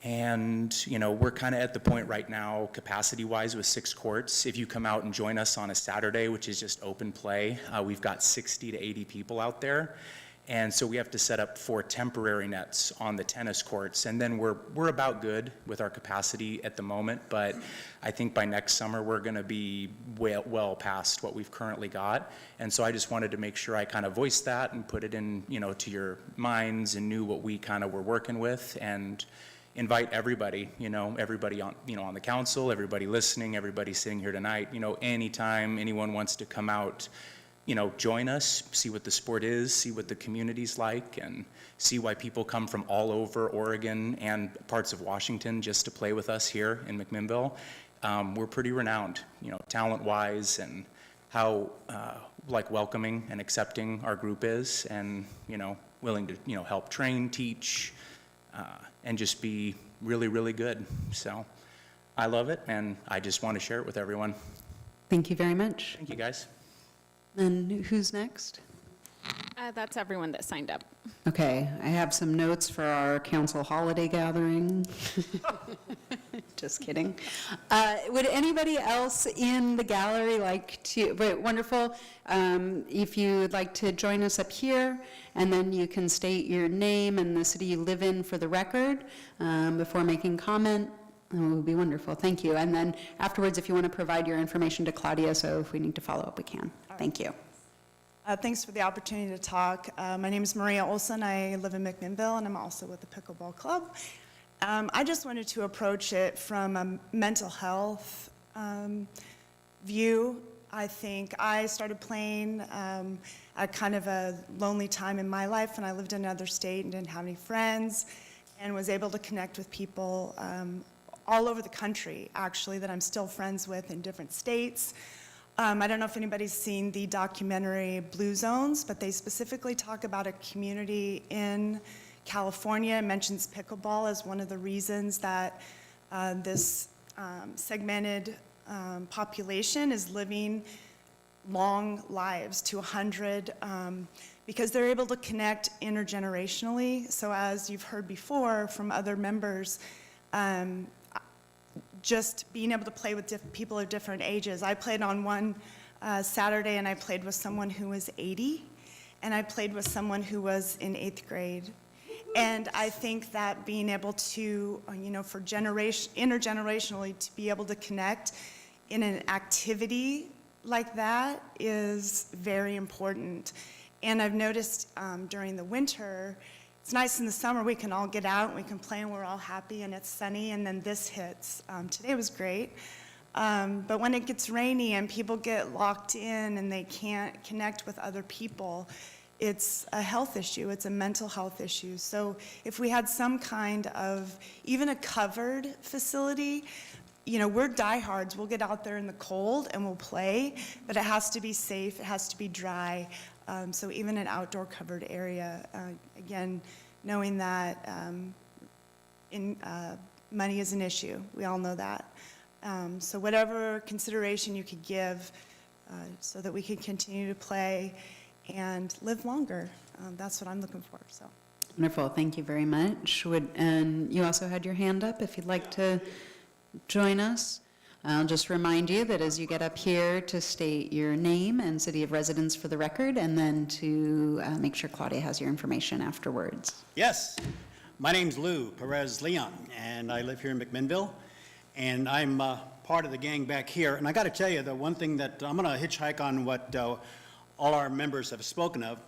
And, we're kind of at the point right now, capacity-wise, with 6 courts. If you come out and join us on a Saturday, which is just open play, we've got 60 to 80 people out there. And so we have to set up 4 temporary nets on the tennis courts. And then we're about good with our capacity at the moment, but I think by next summer we're gonna be well past what we've currently got. And so I just wanted to make sure I kind of voiced that and put it in, to your minds and knew what we kind of were working with, and invite everybody, everybody on, on the council, everybody listening, everybody sitting here tonight, anytime anyone wants to come out, join us, see what the sport is, see what the community's like, and see why people come from all over Oregon and parts of Washington just to play with us here in McMinnville. We're pretty renowned, talent-wise, and how welcoming and accepting our group is, and willing to help train, teach, and just be really, really good. So I love it, and I just want to share it with everyone. Thank you very much. Thank you, guys. And who's next? That's everyone that signed up. Okay, I have some notes for our council holiday gathering. Just kidding. Would anybody else in the gallery like to, wonderful, if you'd like to join us up here, and then you can state your name and the city you live in for the record before making comment. It would be wonderful. Thank you. And then afterwards, if you want to provide your information to Claudia, so if we need to follow up, we can. Thank you. Thanks for the opportunity to talk. My name is Maria Olson. I live in McMinnville, and I'm also with the Pickleball Club. I just wanted to approach it from a mental health view. I think I started playing at kind of a lonely time in my life, and I lived in another state and didn't have any friends, and was able to connect with people all over the country, actually, that I'm still friends with in different states. I don't know if anybody's seen the documentary Blue Zones, but they specifically talk about a community in California. It mentions pickleball as one of the reasons that this segmented population is living long lives to 100 because they're able to connect intergenerationally. So as you've heard before from other members, just being able to play with people of different ages. I played on one Saturday, and I played with someone who was 80, and I played with someone who was in 8th grade. And I think that being able to, for intergenerationally, to be able to connect in an activity like that is very important. And I've noticed during the winter, it's nice in the summer, we can all get out, and we can play, and we're all happy, and it's sunny, and then this hits. Today was great. But when it gets rainy and people get locked in and they can't connect with other people, it's a health issue, it's a mental health issue. So if we had some kind of, even a covered facility, we're diehards, we'll get out there in the cold and we'll play, but it has to be safe, it has to be dry. So even an outdoor covered area, again, knowing that money is an issue, we all know that. So whatever consideration you could give so that we can continue to play and live longer, that's what I'm looking for. So. Wonderful, thank you very much. And you also had your hand up if you'd like to join us. I'll just remind you that as you get up here to state your name and city of residence for the record, and then to make sure Claudia has your information afterwards. Yes, my name's Lou Perez Leon, and I live here in McMinnville, and I'm part of the gang back here. And I got to tell you, the one thing that I'm going to hitchhike on what all our members have spoken of,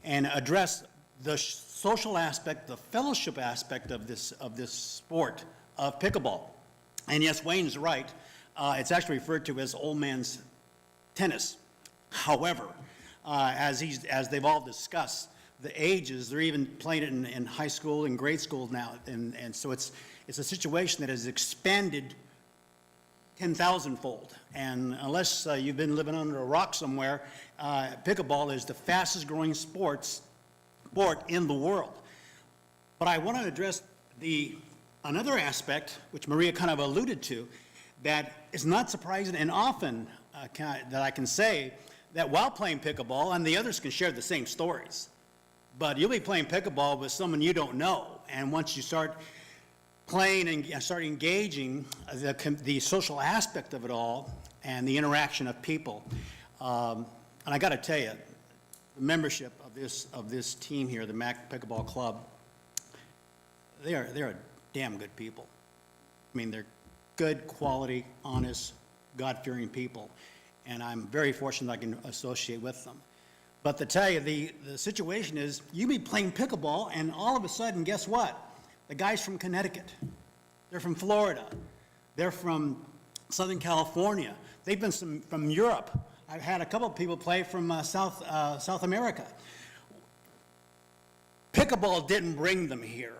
and address the social aspect, the fellowship aspect of this sport of pickleball. And yes, Wayne's right. It's actually referred to as old man's tennis. However, as they've all discussed, the ages, they're even playing it in high school and grade school now. And so it's a situation that has expanded 10,000-fold. And unless you've been living under a rock somewhere, pickleball is the fastest growing sport in the world. But I want to address another aspect, which Maria kind of alluded to, that is not surprising, and often that I can say that while playing pickleball, and the others can share the same stories, but you'll be playing pickleball with someone you don't know, and once you start playing and start engaging the social aspect of it all and the interaction of people, and I got to tell you, the membership of this team here, the Mac Pickleball Club, they're damn good people. I mean, they're good, quality, honest, God-fearing people, and I'm very fortunate I can associate with them. But to tell you, the situation is, you be playing pickleball, and all of a sudden, guess what? The guy's from Connecticut. They're from Florida. They're from Southern California. They've been from Europe. I've had a couple of people play from South America. Pickleball didn't bring them here.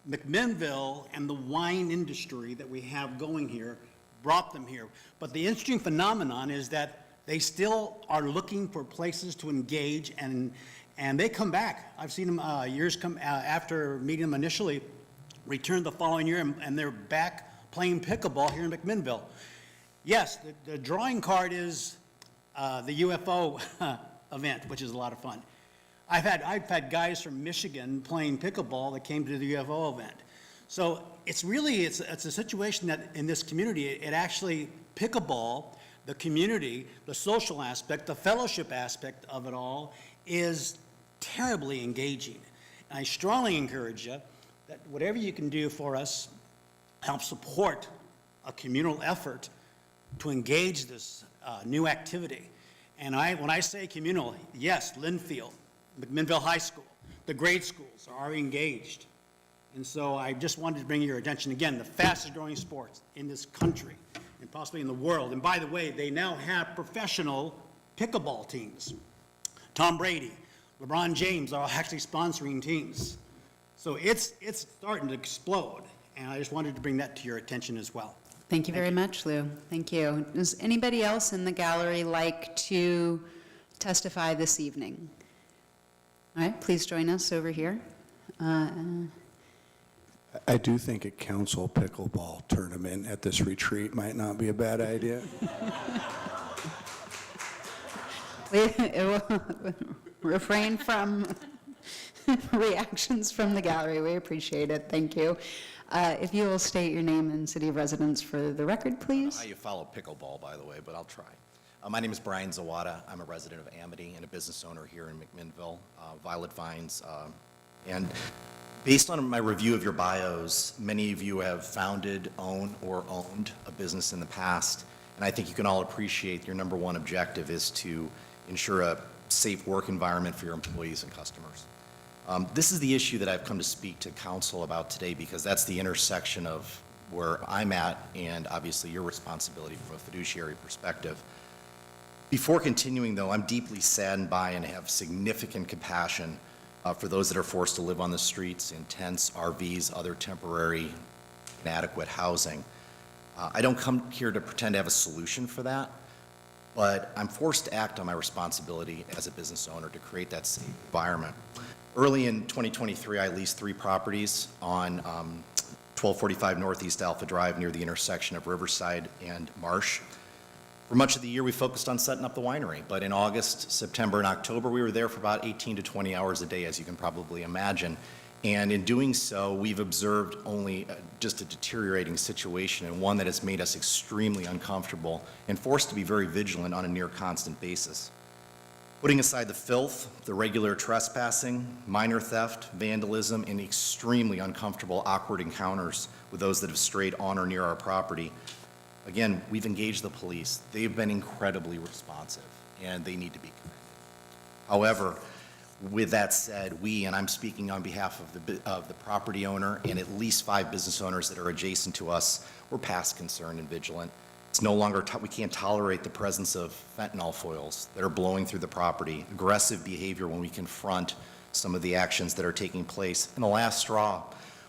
McMinnville and the wine industry that we have going here brought them here. But the interesting phenomenon is that they still are looking for places to engage, and they come back. I've seen them years come after meeting them initially, return the following year, and they're back playing pickleball here in McMinnville. Yes, the drawing card is the UFO event, which is a lot of fun. I've had guys from Michigan playing pickleball that came to the UFO event. So it's a situation that in this community, it actually, pickleball, the community, the social aspect, the fellowship aspect of it all is terribly engaging. And I strongly encourage you that whatever you can do for us, help support a communal effort to engage this new activity. And when I say communal, yes, Linfield, McMinnville High School, the grade schools are engaged. And so I just wanted to bring your attention, again, the fastest growing sports in this country and possibly in the world. And by the way, they now have professional pickleball teams. Tom Brady, LeBron James are actually sponsoring teams. So it's starting to explode. And I just wanted to bring that to your attention as well. Thank you very much, Lou. Thank you. Does anybody else in the gallery like to testify this evening? All right, please join us over here. I do think a council pickleball tournament at this retreat might not be a bad idea. Refrain from reactions from the gallery. We appreciate it. Thank you. If you will state your name and city of residence for the record, please. How you follow pickleball, by the way, but I'll try. My name is Brian Zawada. I'm a resident of Amity and a business owner here in McMinnville, Violet Vines. And based on my review of your bios, many of you have founded, owned, or owned a business in the past. And I think you can all appreciate your number one objective is to ensure a safe work environment for your employees and customers. This is the issue that I've come to speak to council about today because that's the intersection of where I'm at and obviously your responsibility from a fiduciary perspective. Before continuing, though, I'm deeply saddened by and have significant compassion for those that are forced to live on the streets in tents, RVs, other temporary inadequate housing. I don't come here to pretend to have a solution for that, but I'm forced to act on my responsibility as a business owner to create that safe environment. Early in 2023, I leased 3 properties on 1245 Northeast Alpha Drive near the intersection of Riverside and Marsh. For much of the year, we focused on setting up the winery, but in August, September, and October, we were there for about 18 to 20 hours a day, as you can probably imagine. And in doing so, we've observed only just a deteriorating situation and one that has made us extremely uncomfortable and forced to be very vigilant on a near constant basis. Putting aside the filth, the regular trespassing, minor theft, vandalism, and extremely uncomfortable, awkward encounters with those that have strayed on or near our property, again, we've engaged the police. They've been incredibly responsive, and they need to be commended. However, with that said, and I'm speaking on behalf of the property owner and at least 5 business owners that are adjacent to us, we're past concerned and vigilant. It's no longer, we can't tolerate the presence of fentanyl foils that are blowing through the property, aggressive behavior when we confront some of the actions that are taking place. And the last straw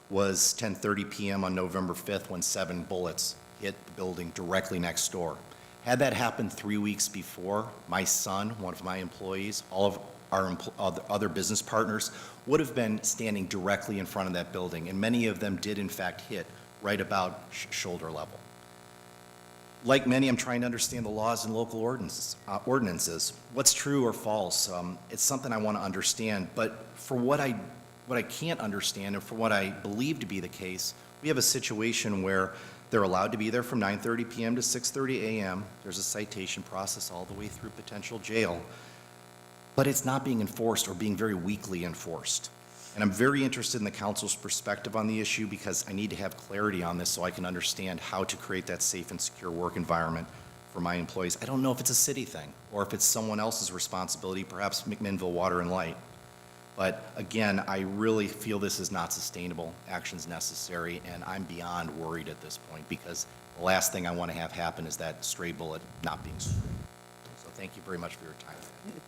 was 10:30 p.m. on November 5th when 7 bullets hit the building directly next door. Had that happened 3 weeks before, my son, one of my employees, all of our other business partners would have been standing directly in front of that building, and many of them did in fact hit right about shoulder level. Like many, I'm trying to understand the laws and local ordinances. What's true or false? It's something I want to understand, but for what I can't understand and for what I believe to be the case, we have a situation where they're allowed to be there from 9:30 p.m. to 6:30 a.m. There's a citation process all the way through potential jail, but it's not being enforced or being very weakly enforced. And I'm very interested in the council's perspective on the issue because I need to have clarity on this so I can understand how to create that safe and secure work environment for my employees. I don't know if it's a city thing or if it's someone else's responsibility, perhaps McMinnville Water and Light. But again, I really feel this is not sustainable, action's necessary, and I'm beyond worried at this point because the last thing I want to have happen is that stray bullet not being sprayed. So thank you very much for your time.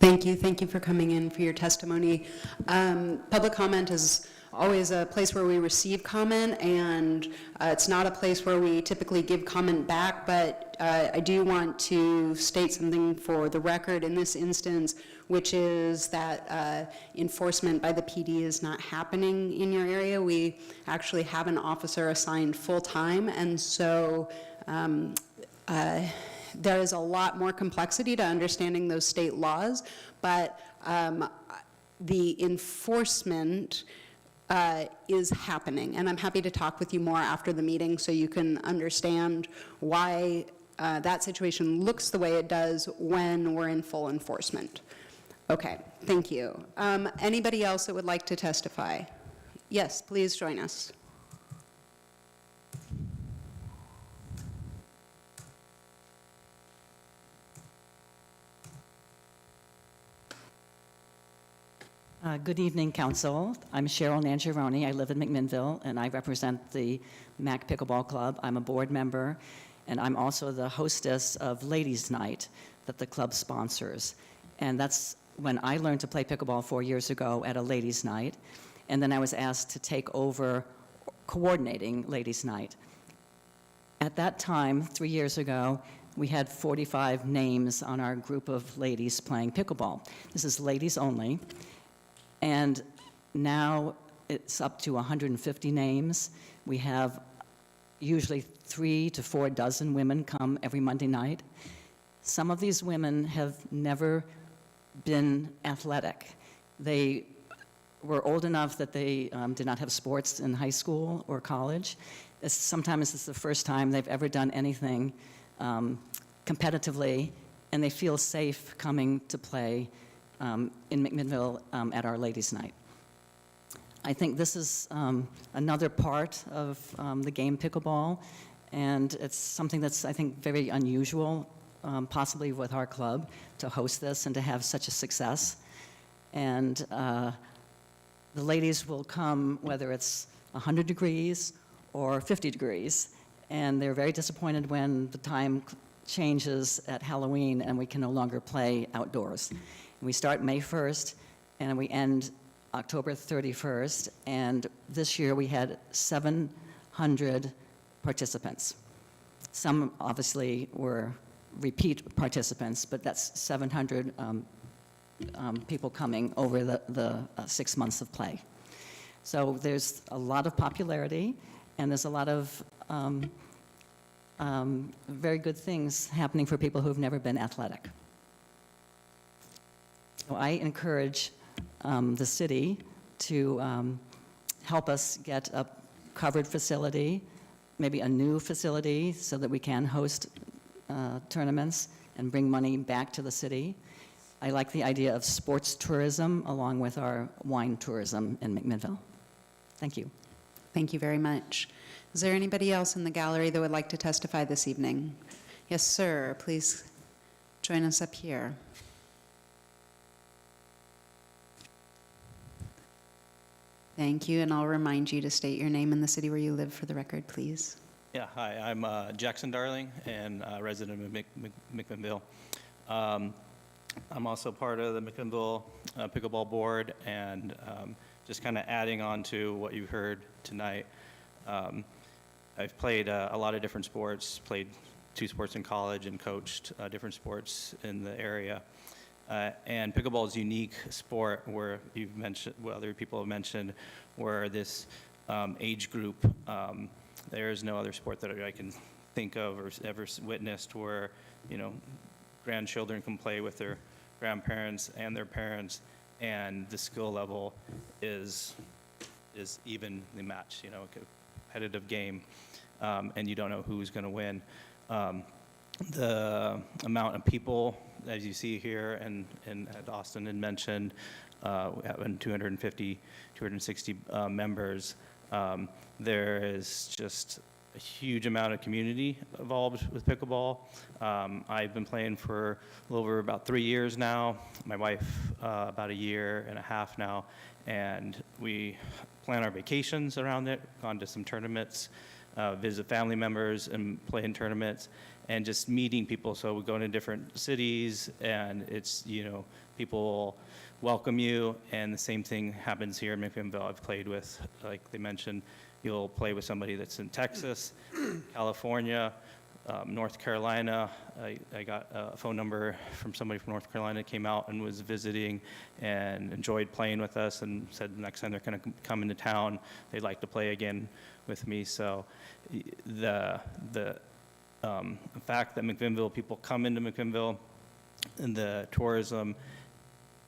Thank you. Thank you for coming in for your testimony. Public comment is always a place where we receive comment, and it's not a place where we typically give comment back, but I do want to state something for the record in this instance, which is that enforcement by the PD is not happening in your area. We actually have an officer assigned full-time, and so there is a lot more complexity to understanding those state laws, but the enforcement is happening. And I'm happy to talk with you more after the meeting so you can understand why that situation looks the way it does when we're in full enforcement. Okay, thank you. Anybody else that would like to testify? Yes, please join us. Good evening, Council. I'm Cheryl Nangeroni. I live in McMinnville, and I represent the Mac Pickleball Club. I'm a board member, and I'm also the hostess of Ladies' Night that the club sponsors. And that's when I learned to play pickleball 4 years ago at a Ladies' Night, and then I was asked to take over coordinating Ladies' Night. At that time, 3 years ago, we had 45 names on our group of ladies playing pickleball. This is ladies only. And now it's up to 150 names. We have usually 3 to 4 dozen women come every Monday night. Some of these women have never been athletic. They were old enough that they did not have sports in high school or college. Sometimes it's the first time they've ever done anything competitively, and they feel safe coming to play in McMinnville at our Ladies' Night. I think this is another part of the game pickleball, and it's something that's, I think, very unusual, possibly with our club, to host this and to have such a success. And the ladies will come whether it's 100 degrees or 50 degrees, and they're very disappointed when the time changes at Halloween and we can no longer play outdoors. We start May 1st and we end October 31st, and this year we had 700 participants. Some obviously were repeat participants, but that's 700 people coming over the 6 months of play. So there's a lot of popularity, and there's a lot of very good things happening for people who've never been athletic. So I encourage the city to help us get a covered facility, maybe a new facility so that we can host tournaments and bring money back to the city. I like the idea of sports tourism along with our wine tourism in McMinnville. Thank you. Thank you very much. Is there anybody else in the gallery that would like to testify this evening? Yes, sir. Please join us up here. Thank you, and I'll remind you to state your name and the city where you live for the record, please. Yeah, hi, I'm Jackson Darling, and resident of McMinnville. I'm also part of the McMinnville Pickleball Board, and just kind of adding on to what you heard tonight. I've played a lot of different sports, played 2 sports in college, and coached different sports in the area. And pickleball is a unique sport where you've mentioned, well, other people have mentioned, where this age group, there is no other sport that I can think of or ever witnessed where, you know, grandchildren can play with their grandparents and their parents, and the skill level is evenly matched, you know, a competitive game, and you don't know who's going to win. The amount of people, as you see here, and as Austin had mentioned, we have 250, 260 members. There is just a huge amount of community involved with pickleball. I've been playing for a little over about 3 years now. My wife about 1.5 years now, and we plan our vacations around it, gone to some tournaments, visit family members and play in tournaments, and just meeting people. So we go into different cities, and it's, you know, people welcome you, and the same thing happens here in McMinnville. I've played with, like they mentioned, you'll play with somebody that's in Texas, California, North Carolina. I got a phone number from somebody from North Carolina, came out and was visiting and enjoyed playing with us, and said the next time they're going to come into town, they'd like to play again with me. So the fact that McMinnville, people come into McMinnville, and the tourism,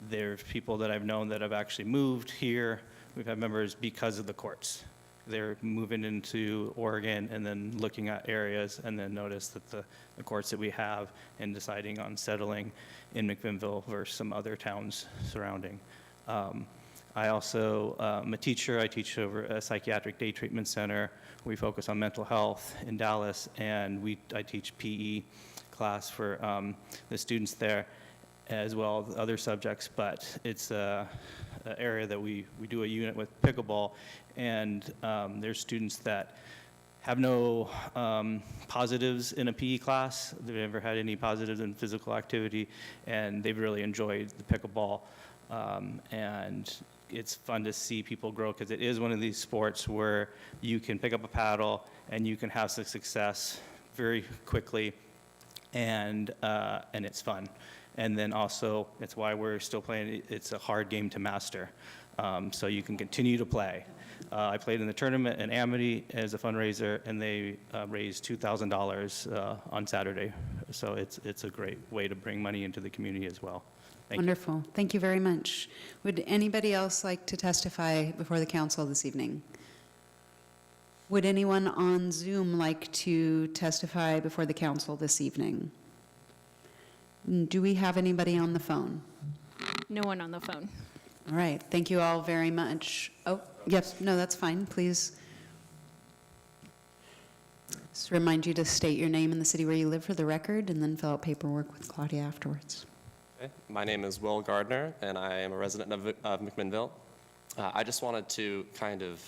there's people that I've known that have actually moved here. We've had members because of the courts. They're moving into Oregon and then looking at areas, and then notice that the courts that we have, and deciding on settling in McMinnville versus some other towns surrounding. I also am a teacher. I teach over a psychiatric day treatment center. We focus on mental health in Dallas, and I teach PE class for the students there, as well as other subjects. But it's an area that we do a unit with pickleball, and there's students that have no positives in a PE class. They've never had any positives in physical activity, and they've really enjoyed the pickleball, and it's fun to see people grow, because it is one of these sports where you can pick up a paddle and you can have some success very quickly, and it's fun. And then also, it's why we're still playing. It's a hard game to master, so you can continue to play. I played in the tournament in Amity as a fundraiser, and they raised $2,000 on Saturday. So it's a great way to bring money into the community as well. Thank you. Wonderful. Thank you very much. Would anybody else like to testify before the council this evening? Would anyone on Zoom like to testify before the council this evening? Do we have anybody on the phone? No one on the phone. All right. Thank you all very much. Oh, yes. No, that's fine. Please. Just remind you to state your name and the city where you live for the record, and then fill out paperwork with Claudia afterwards. Okay. My name is Will Gardner, and I am a resident of McMinnville. I just wanted to kind of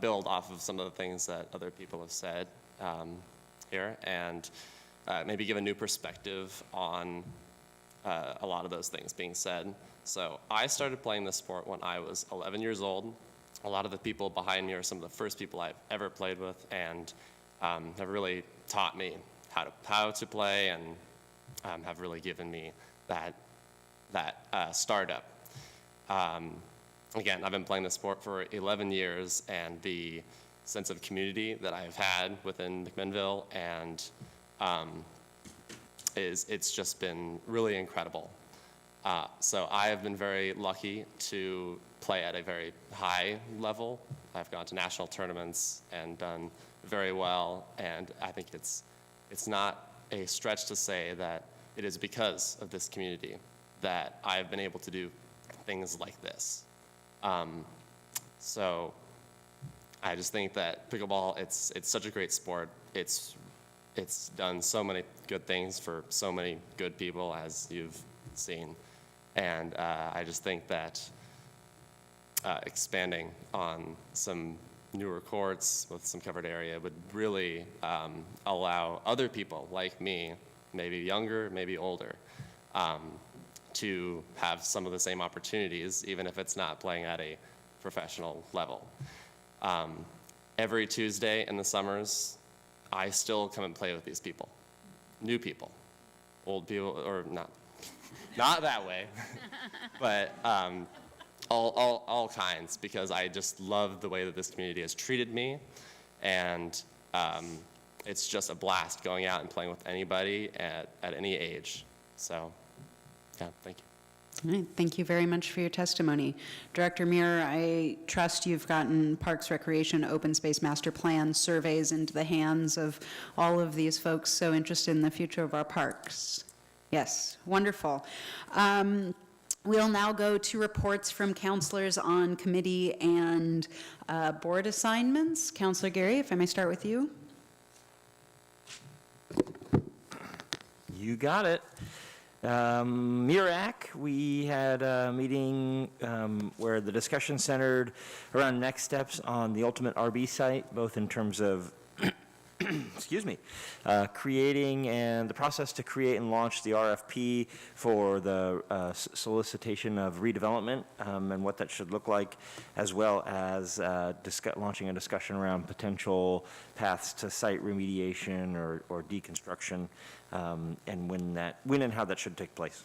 build off of some of the things that other people have said here, and maybe give a new perspective on a lot of those things being said. So I started playing this sport when I was 11 years old. A lot of the people behind me are some of the first people I've ever played with, and have really taught me how to play, and have really given me that startup. Again, I've been playing this sport for 11 years, and the sense of community that I've had within McMinnville and it's just been really incredible. So I have been very lucky to play at a very high level. I've gone to national tournaments and done very well, and I think it's not a stretch to say that it is because of this community that I've been able to do things like this. So I just think that pickleball, it's such a great sport. It's done so many good things for so many good people, as you've seen. And I just think that expanding on some newer courts with some covered area would really allow other people like me, maybe younger, maybe older, to have some of the same opportunities, even if it's not playing at a professional level. Every Tuesday in the summers, I still come and play with these people, new people, old people, or not that way, but all kinds, because I just love the way that this community has treated me, and it's just a blast going out and playing with anybody at any age. So, yeah, thank you. All right, thank you very much for your testimony. Director Muir, I trust you've gotten Parks, Recreation, Open Space Master Plan surveys into the hands of all of these folks so interested in the future of our parks. Yes, wonderful. We'll now go to reports from counselors on committee and board assignments. Councilor Gary, if I may start with you. You got it. MIRAC, we had a meeting where the discussion centered around next steps on the Ultimate RB site, both in terms of excuse me, creating and the process to create and launch the RFP for the solicitation of redevelopment and what that should look like, as well as launching a discussion around potential paths to site remediation or deconstruction, and when and how that should take place.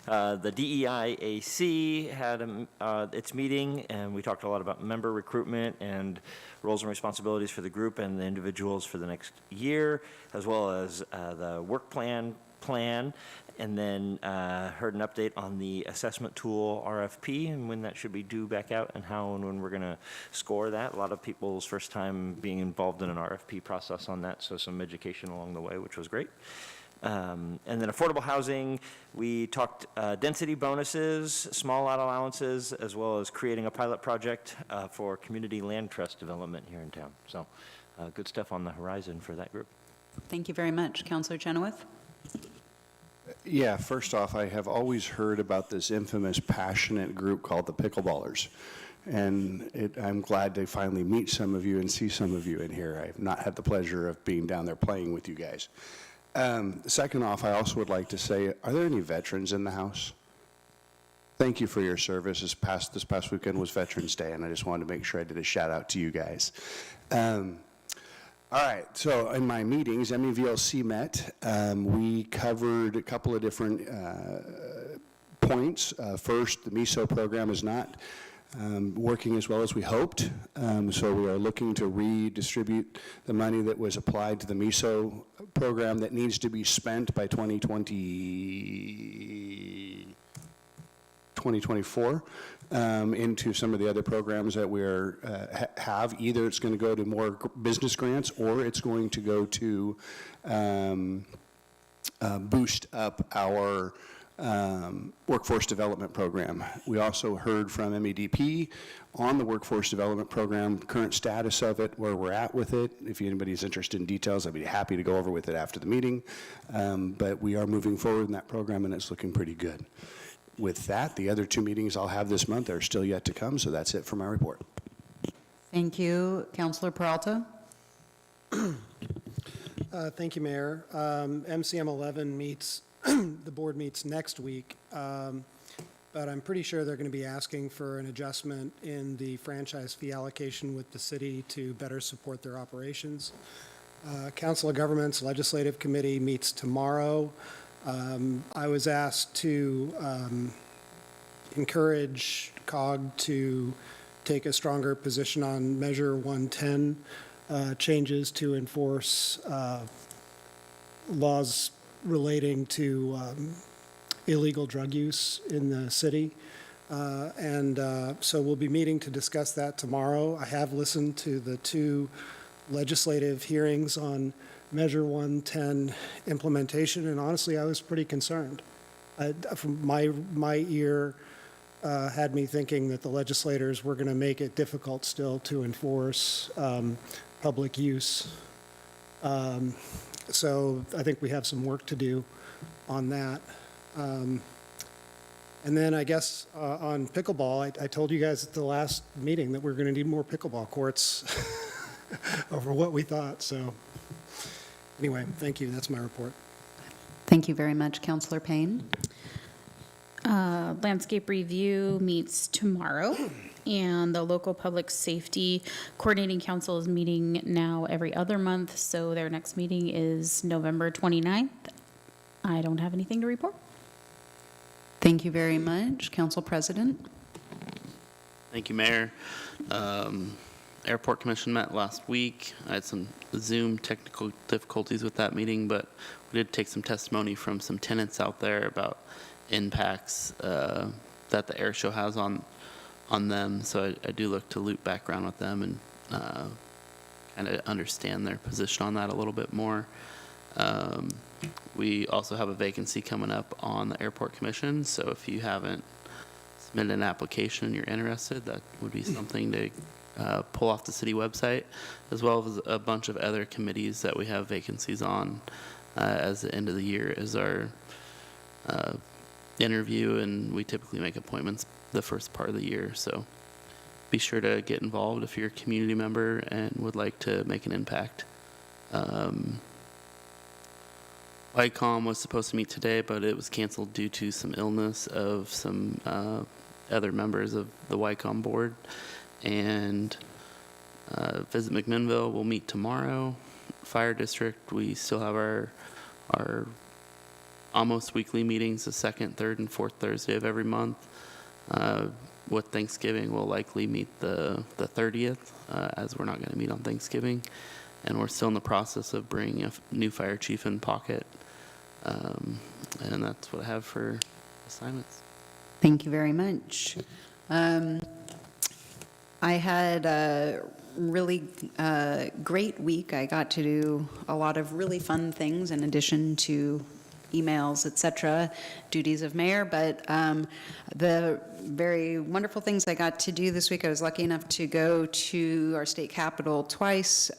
The DEIAC had its meeting, and we talked a lot about member recruitment and roles and responsibilities for the group and the individuals for the next year, as well as the work plan, and then heard an update on the assessment tool RFP and when that should be due back out and how and when we're going to score that. A lot of people's first time being involved in an RFP process on that, so some education along the way, which was great. And then affordable housing, we talked density bonuses, small lot allowances, as well as creating a pilot project for community land trust development here in town. So good stuff on the horizon for that group. Thank you very much. Councilor Chenoweth? Yeah, first off, I have always heard about this infamous, passionate group called the Pickleballers. And I'm glad to finally meet some of you and see some of you in here. I've not had the pleasure of being down there playing with you guys. Second off, I also would like to say, are there any veterans in the house? Thank you for your service. This past weekend was Veterans Day, and I just wanted to make sure I did a shout out to you guys. All right, so in my meetings, MEVLC met. We covered a couple of different points. First, the MISO program is not working as well as we hoped, so we are looking to redistribute the money that was applied to the MISO program that needs to be spent by 2024 into some of the other programs that we're have. Either it's going to go to more business grants, or it's going to go to boost up our workforce development program. We also heard from MEDP on the workforce development program, current status of it, where we're at with it. If anybody's interested in details, I'd be happy to go over with it after the meeting. But we are moving forward in that program, and it's looking pretty good. With that, the other 2 meetings I'll have this month are still yet to come, so that's it for my report. Thank you. Councilor Peralta? Thank you, Mayor. MCM 11 meets, the board meets next week, but I'm pretty sure they're going to be asking for an adjustment in the franchise fee allocation with the city to better support their operations. Council of Governments Legislative Committee meets tomorrow. I was asked to encourage COG to take a stronger position on Measure 110, changes to enforce laws relating to illegal drug use in the city. So we'll be meeting to discuss that tomorrow. I have listened to the 2 legislative hearings on Measure 110 implementation, and honestly, I was pretty concerned. From my ear had me thinking that the legislators were going to make it difficult still to enforce public use. So I think we have some work to do on that. And then I guess on pickleball, I told you guys at the last meeting that we're going to need more pickleball courts over what we thought, so. Anyway, thank you. That's my report. Thank you very much, Councilor Payne. Landscape Review meets tomorrow, and the Local Public Safety Coordinating Council is meeting now every other month, so their next meeting is November 29th. I don't have anything to report. Thank you very much. Council President? Thank you, Mayor. Airport Commission met last week. I had some Zoom technical difficulties with that meeting, but we did take some testimony from some tenants out there about impacts that the air show has on them. So I do look to loop back around with them and kind of understand their position on that a little bit more. We also have a vacancy coming up on the Airport Commission, so if you haven't submitted an application and you're interested, that would be something to pull off the city website, as well as a bunch of other committees that we have vacancies on as the end of the year is our interview, and we typically make appointments the first part of the year. So be sure to get involved if you're a community member and would like to make an impact. YCOM was supposed to meet today, but it was canceled due to some illness of some other members of the YCOM board. And Visit McMinnville will meet tomorrow. Fire District, we still have our almost weekly meetings, the second, third, and fourth Thursday of every month. With Thanksgiving, we'll likely meet the 30th, as we're not going to meet on Thanksgiving. And we're still in the process of bringing a new fire chief in pocket. And that's what I have for assignments. Thank you very much. I had a really great week. I got to do a lot of really fun things in addition to emails, etc., duties of mayor, but the very wonderful things I got to do this week, I was lucky enough to go to our state capitol twice,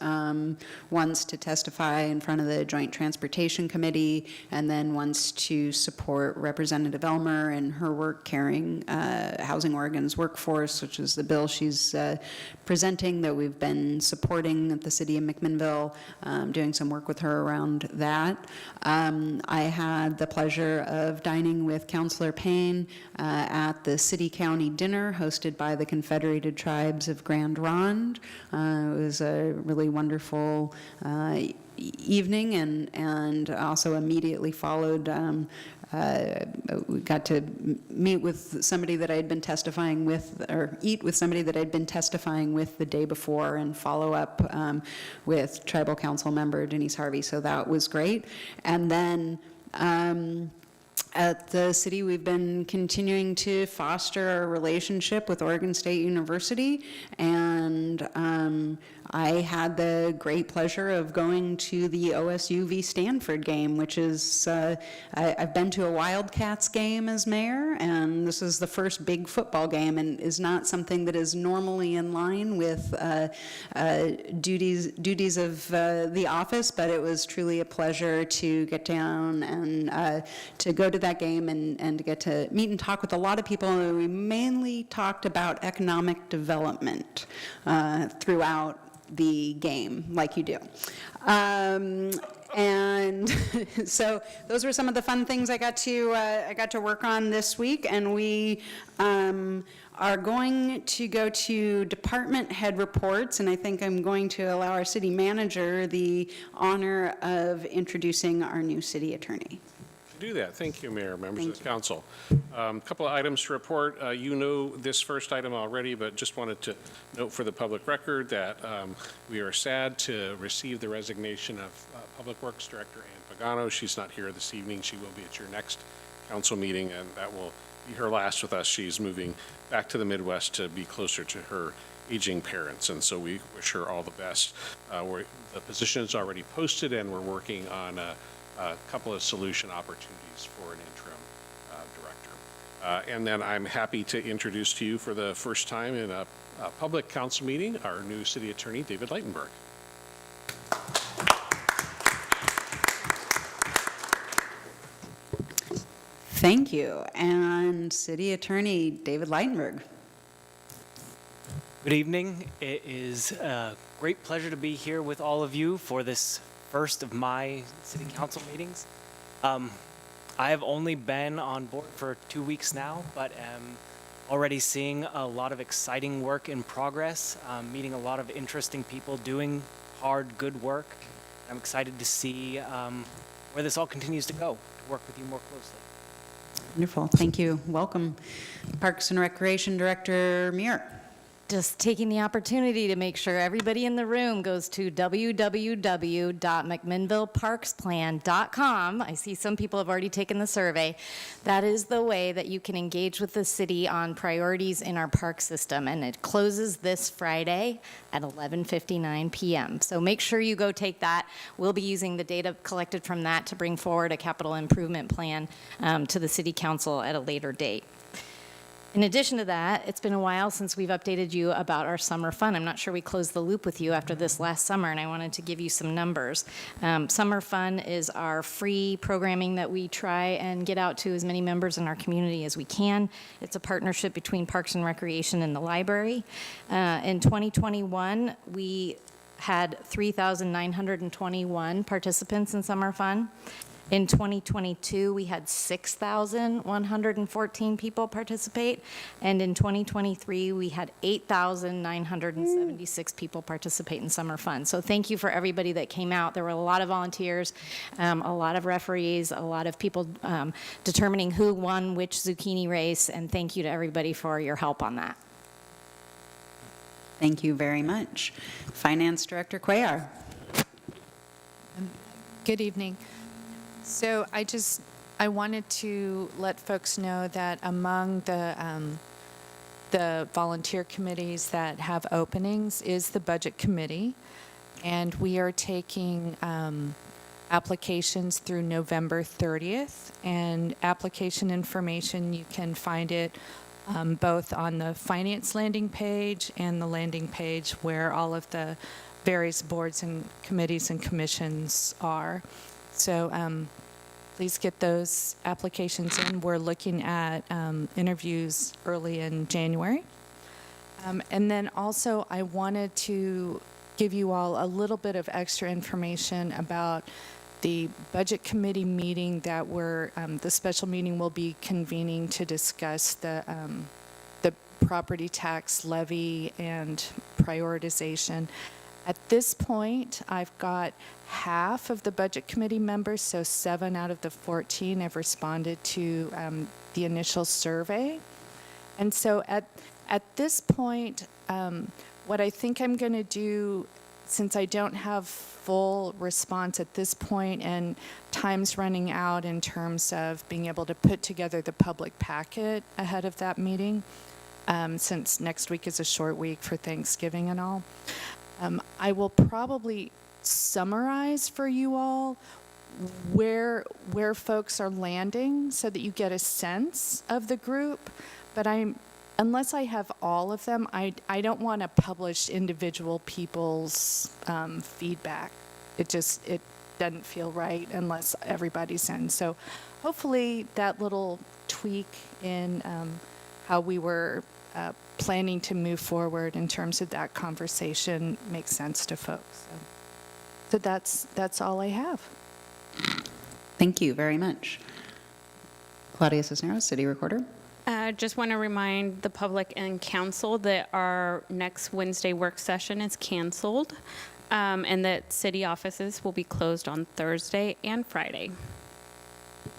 once to testify in front of the Joint Transportation Committee, and then once to support Representative Elmer and her work carrying Housing Oregon's workforce, which is the bill she's presenting that we've been supporting at the city of McMinnville, doing some work with her around that. I had the pleasure of dining with Councilor Payne at the city-county dinner hosted by the Confederated Tribes of Grand Ronde. It was a really wonderful evening, and also immediately followed we got to meet with somebody that I had been testifying with, or eat with somebody that I'd been testifying with the day before, and follow up with Tribal Council member Denise Harvey, so that was great. And then at the city, we've been continuing to foster a relationship with Oregon State University, and I had the great pleasure of going to the OSU v. Stanford game, which is, I've been to a Wildcats game as mayor, and this is the first big football game, and is not something that is normally in line with duties of the office, but it was truly a pleasure to get down and to go to that game and to get to meet and talk with a lot of people. And we mainly talked about economic development throughout the game, like you do. And so those were some of the fun things I got to work on this week, and we are going to go to department head reports, and I think I'm going to allow our city manager the honor of introducing our new city attorney. Do that. Thank you, Mayor, members of the council. A couple of items to report. You know this first item already, but just wanted to note for the public record that we are sad to receive the resignation of Public Works Director Ann Pagano. She's not here this evening. She will be at your next council meeting, and that will be her last with us. She's moving back to the Midwest to be closer to her aging parents, and so we wish her all the best. The position is already posted, and we're working on a couple of solution opportunities for an interim director. And then I'm happy to introduce to you for the first time in a public council meeting our new city attorney, David Leitenberg. Thank you. And City Attorney David Leitenberg. Good evening. It is a great pleasure to be here with all of you for this first of my city council meetings. I have only been on board for 2 weeks now, but am already seeing a lot of exciting work in progress, meeting a lot of interesting people doing hard, good work. I'm excited to see where this all continues to go, to work with you more closely. Wonderful. Thank you. Welcome. Parks and Recreation Director Muir. Just taking the opportunity to make sure everybody in the room goes to www.McMinnvilleParksPlan.com. I see some people have already taken the survey. That is the way that you can engage with the city on priorities in our park system, and it closes this Friday at 11:59 p.m. So make sure you go take that. We'll be using the data collected from that to bring forward a capital improvement plan to the city council at a later date. In addition to that, it's been a while since we've updated you about our summer fun. I'm not sure we closed the loop with you after this last summer, and I wanted to give you some numbers. Summer fun is our free programming that we try and get out to as many members in our community as we can. It's a partnership between Parks and Recreation and the library. In 2021, we had 3,921 participants in summer fun. In 2022, we had 6,114 people participate, and in 2023, we had 8,976 people participate in summer fun. So thank you for everybody that came out. There were a lot of volunteers, a lot of referees, a lot of people determining who won which zucchini race, and thank you to everybody for your help on that. Thank you very much. Finance Director Cuellar. Good evening. So I wanted to let folks know that among the volunteer committees that have openings is the Budget Committee, and we are taking applications through November 30th, and application information, you can find it both on the finance landing page and the landing page where all of the various boards and committees and commissions are. So please get those applications in. We're looking at interviews early in January. And then also I wanted to give you all a little bit of extra information about the budget committee meeting that the special meeting will be convening to discuss the property tax levy and prioritization. At this point, I've got half of the budget committee members, so 7 out of the 14 have responded to the initial survey. And so at this point, what I think I'm going to do, since I don't have full response at this point and time's running out in terms of being able to put together the public packet ahead of that meeting, since next week is a short week for Thanksgiving and all, I will probably summarize for you all where folks are landing so that you get a sense of the group. But unless I have all of them, I don't want to publish individual people's feedback. It doesn't feel right unless everybody's in. So hopefully that little tweak in how we were planning to move forward in terms of that conversation makes sense to folks. So that's all I have. Thank you very much. Claudia Cisneros, City Recorder. Just want to remind the public and council that our next Wednesday work session is canceled, and that city offices will be closed on Thursday and Friday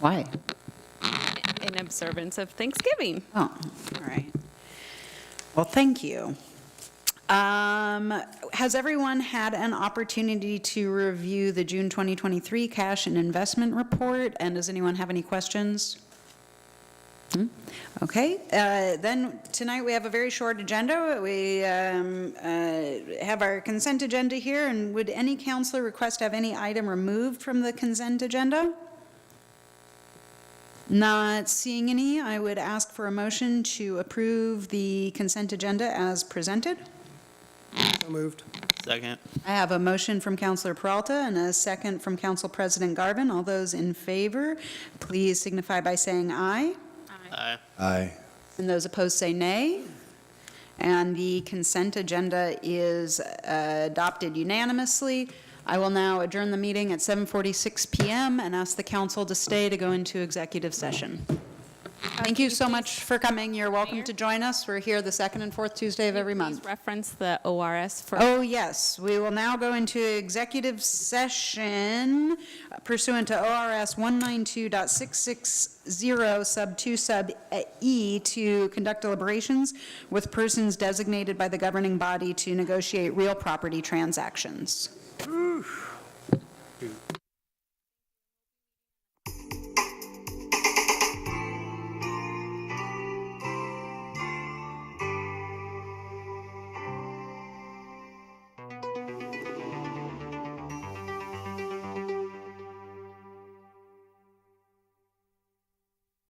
Why? in observance of Thanksgiving. Oh, all right. Well, thank you. Has everyone had an opportunity to review the June 2023 cash and investment report? And does anyone have any questions? Okay, then tonight we have a very short agenda. We have our consent agenda here, and would any counselor request to have any item removed from the consent agenda? Not seeing any, I would ask for a motion to approve the consent agenda as presented. So moved. Second. I have a motion from Councilor Peralta and a second from Council President Garvin. All those in favor, please signify by saying aye. Aye. Aye. And those opposed say nay. And the consent agenda is adopted unanimously. I will now adjourn the meeting at 7:46 PM and ask the council to stay to go into executive session. Thank you so much for coming. You're welcome to join us. We're here the second and fourth Tuesday of every month. Please reference the ORS for. Oh, yes. We will now go into executive session pursuant to ORS 192.660 sub 2 sub E to conduct deliberations with persons designated by the governing body to negotiate real property transactions.